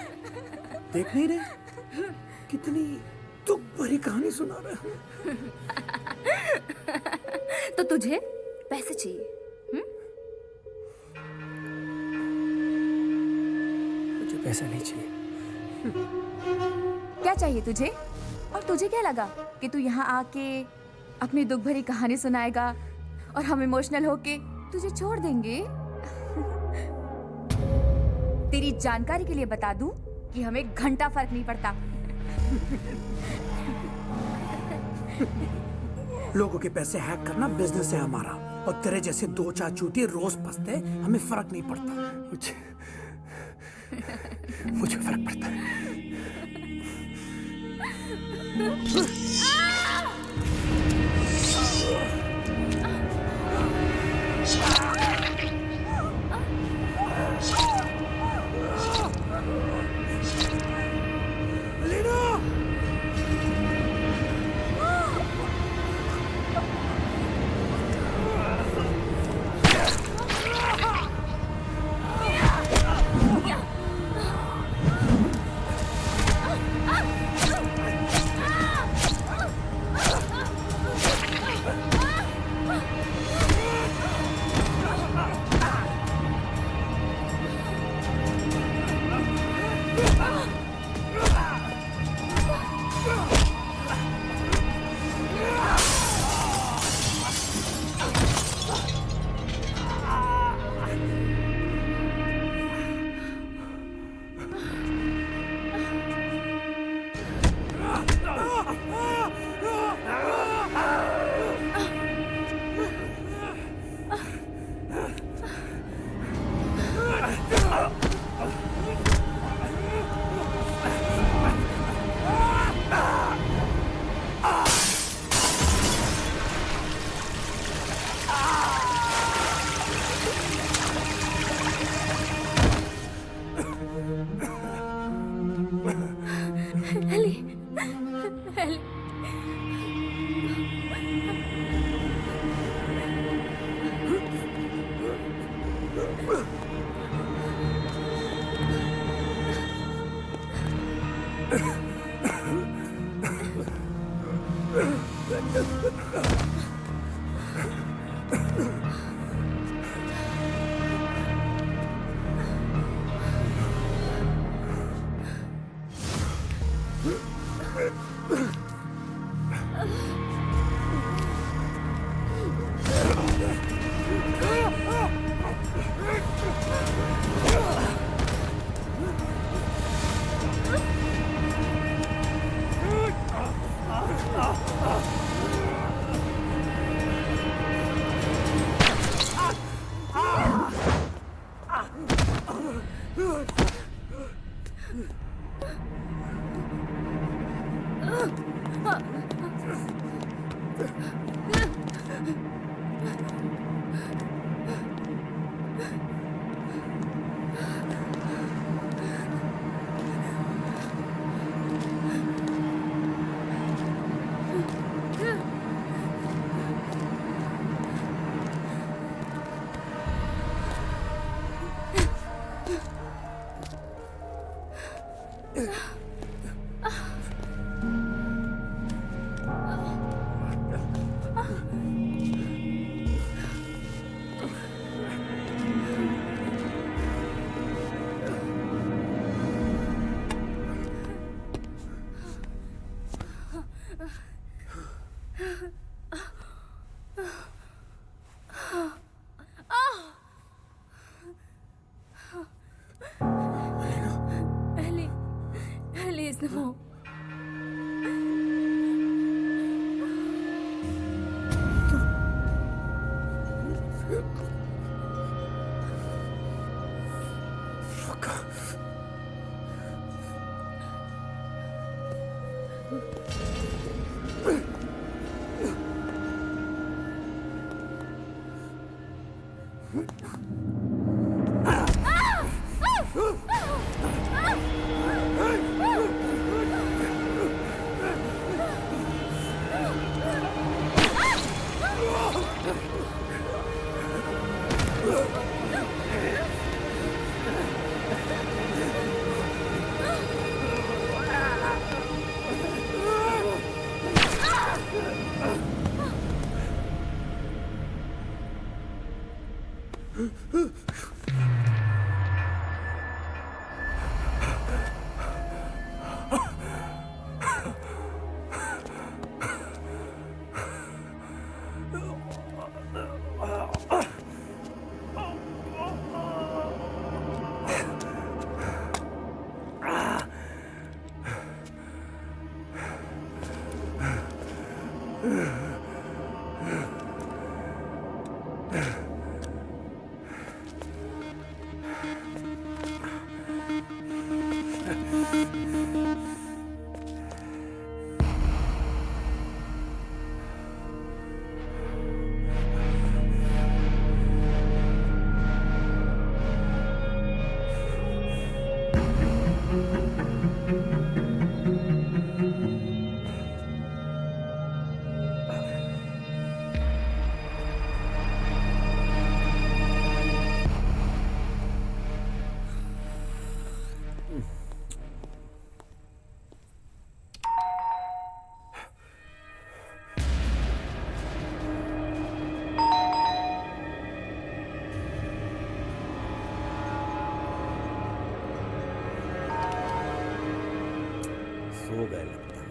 देख नहीं रहे कितनी दुख भरी कहानी सुना रहे हैं। तो तुझे पैसे चाहिए? मुझे पैसा नहीं चाहिए। क्या चाहिए तुझे? और तुझे क्या लगा कि तू यहाँ आके अपनी दुख भरी कहानी सुनाएगा और हम इमोशनल होके तुझे छोड़ देंगे? तेरी जानकारी के लिए बता दूं कि हमें घंटा फर्क नहीं पड़ता। लोगों के पैसे हैक करना बिजनेस है हमारा, और तेरे जैसे दो चार चूतिए रोज फंसते, हमें फर्क नहीं पड़ता। मुझे फर्क पड़ता है। No. सो गए लगता है।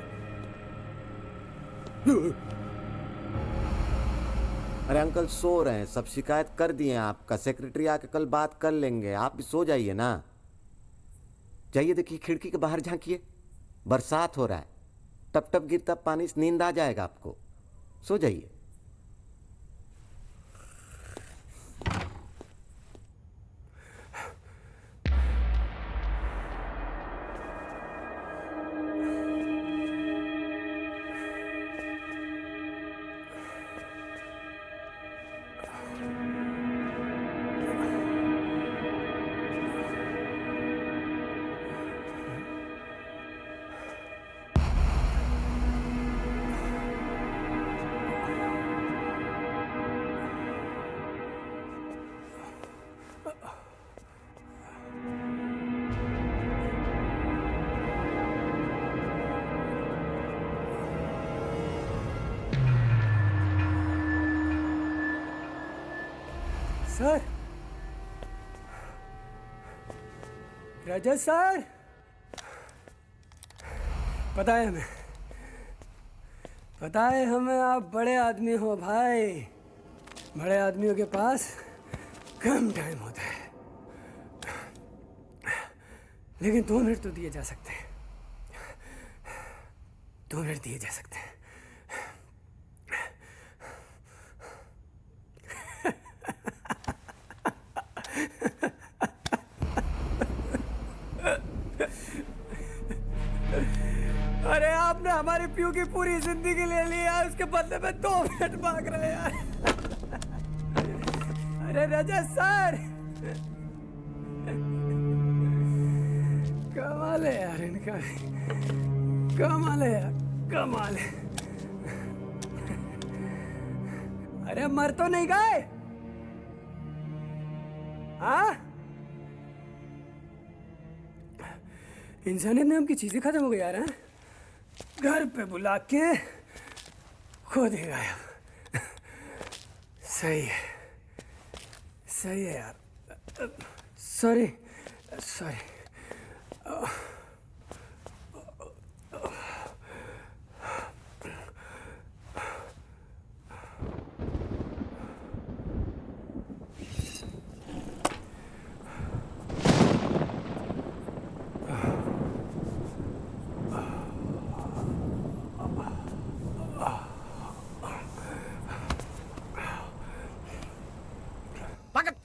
अरे अंकल सो रहे हैं, सब शिकायत कर दिए हैं आपका। सेक्रेटरी आके कल बात कर लेंगे, आप भी सो जाइए ना। जाइए देखिए खिड़की के बाहर झांकिए, बरसात हो रहा है, टप टप गिरता पानी से नींद आ जाएगा आपको। सो जाइए। सर, रजत सर, पता है हमें आप बड़े आदमी हो भाई। बड़े आदमियों के पास कम टाइम होता है, लेकिन 2 मिनट तो दिए जा सकते हैं। 2 मिनट दिए जा सकते हैं। अरे आपने हमारे प्यू की पूरी जिंदगी ले ली यार, उसके बदले में 2 मिनट मांग रहे हैं यार। अरे रजत सर, कमाल है यार इनका, कमाल है यार, कमाल है। अरे मर तो नहीं गए? हाँ, इंसानियत नाम की चीजें खत्म हो गई यार। हैं? घर पे बुला के खुद ही गायब। सही है, सही है यार। Sorry sorry.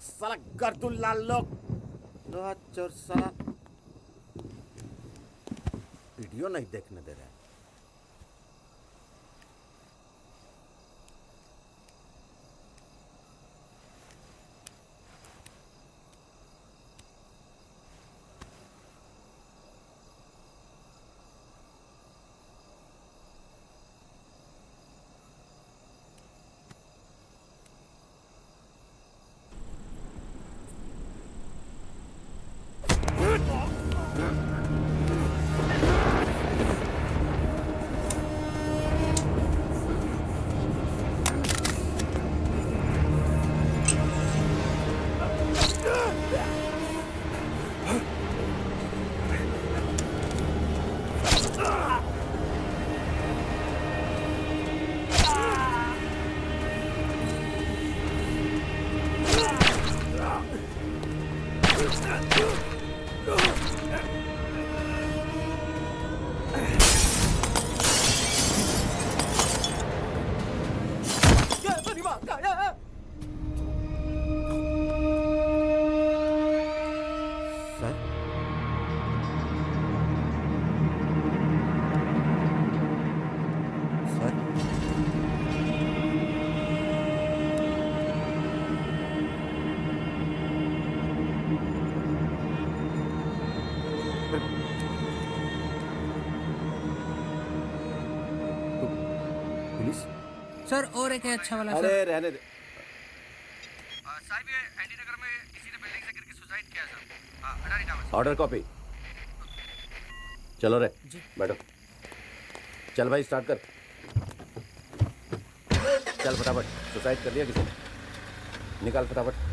साला गर्दुल्ला लोग, लोहा चोर साला वीडियो नहीं देखने दे रहा है। प्लीज। सर और एक है अच्छा वाला अरे सर। रहने दे। साहब ये एनडी नगर में किसी ने बिल्डिंग से गिर के सुसाइड किया सर। हाँ अडानी टावर। Order copy. चलो रे बैठो। चल भाई स्टार्ट कर। चल फटाफट। सुसाइड कर दिया किसी ने? निकाल फटाफट।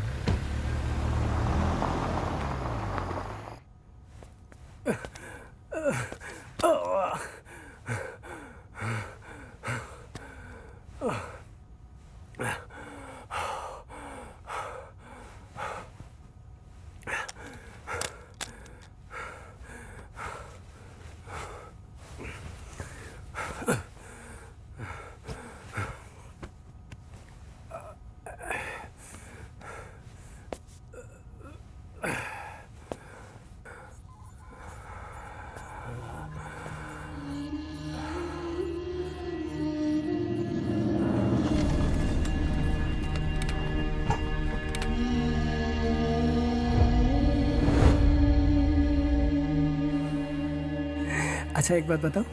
अच्छा एक बात बताओ,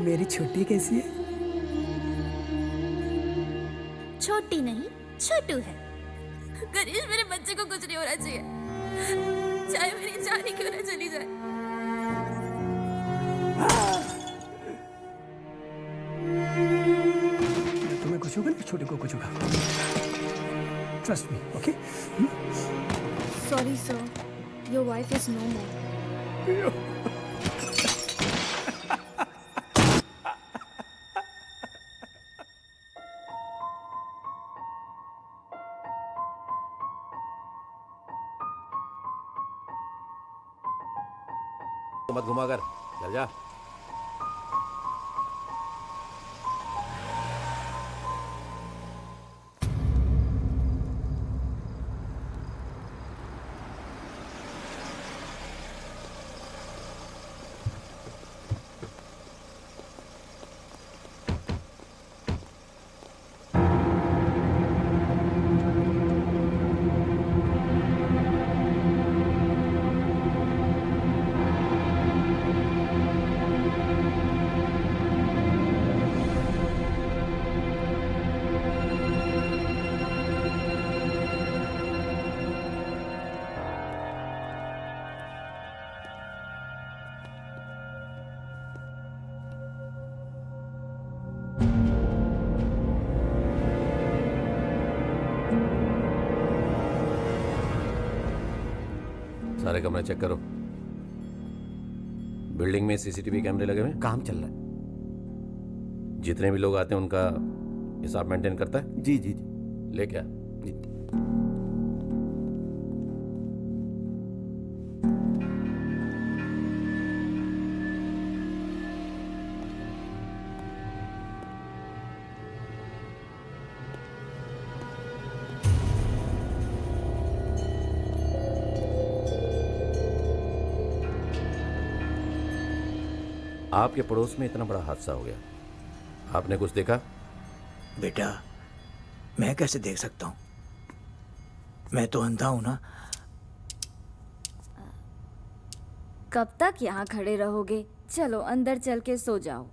मेरी छोटी कैसी है? छोटी नहीं छोटू है। गणेश मेरे बच्चे को कुछ नहीं होना चाहिए, चाहे मेरी जान ही क्यों ना चली जाए। तुम्हें कुछ होगा ना, छोटे को कुछ होगा। Trust me, okay? Sorry, sir. Your wife is no more. मत घुमा कर, चल जा। सारे कमरे चेक करो। बिल्डिंग में सीसीटीवी कैमरे लगे हुए हैं? काम चल रहा है। जितने भी लोग आते हैं उनका हिसाब मेंटेन करता है? जी जी जी। ले क्या? जी। आपके पड़ोस में इतना बड़ा हादसा हो गया, आपने कुछ देखा? बेटा मैं कैसे देख सकता हूँ, मैं तो अंधा हूं ना। कब तक यहाँ खड़े रहोगे? चलो अंदर चल के सो जाओ।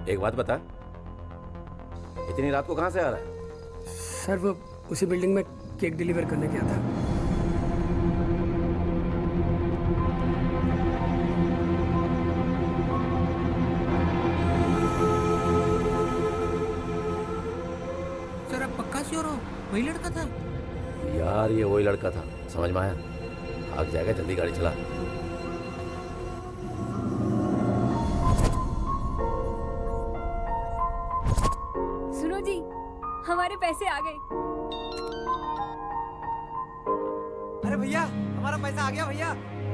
एक बात बता, इतनी रात को कहां से आ रहा है? सर वो उसी बिल्डिंग में केक डिलीवर करने गया था। सर आप पक्का श्योर हो वही लड़का था? यार ये वही लड़का था, समझ में आया? भाग जाएगा, जल्दी गाड़ी चला। सुनो जी, हमारे पैसे आ गए। अरे भैया हमारा पैसा आ गया, भैया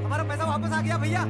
हमारा पैसा वापस आ गया भैया।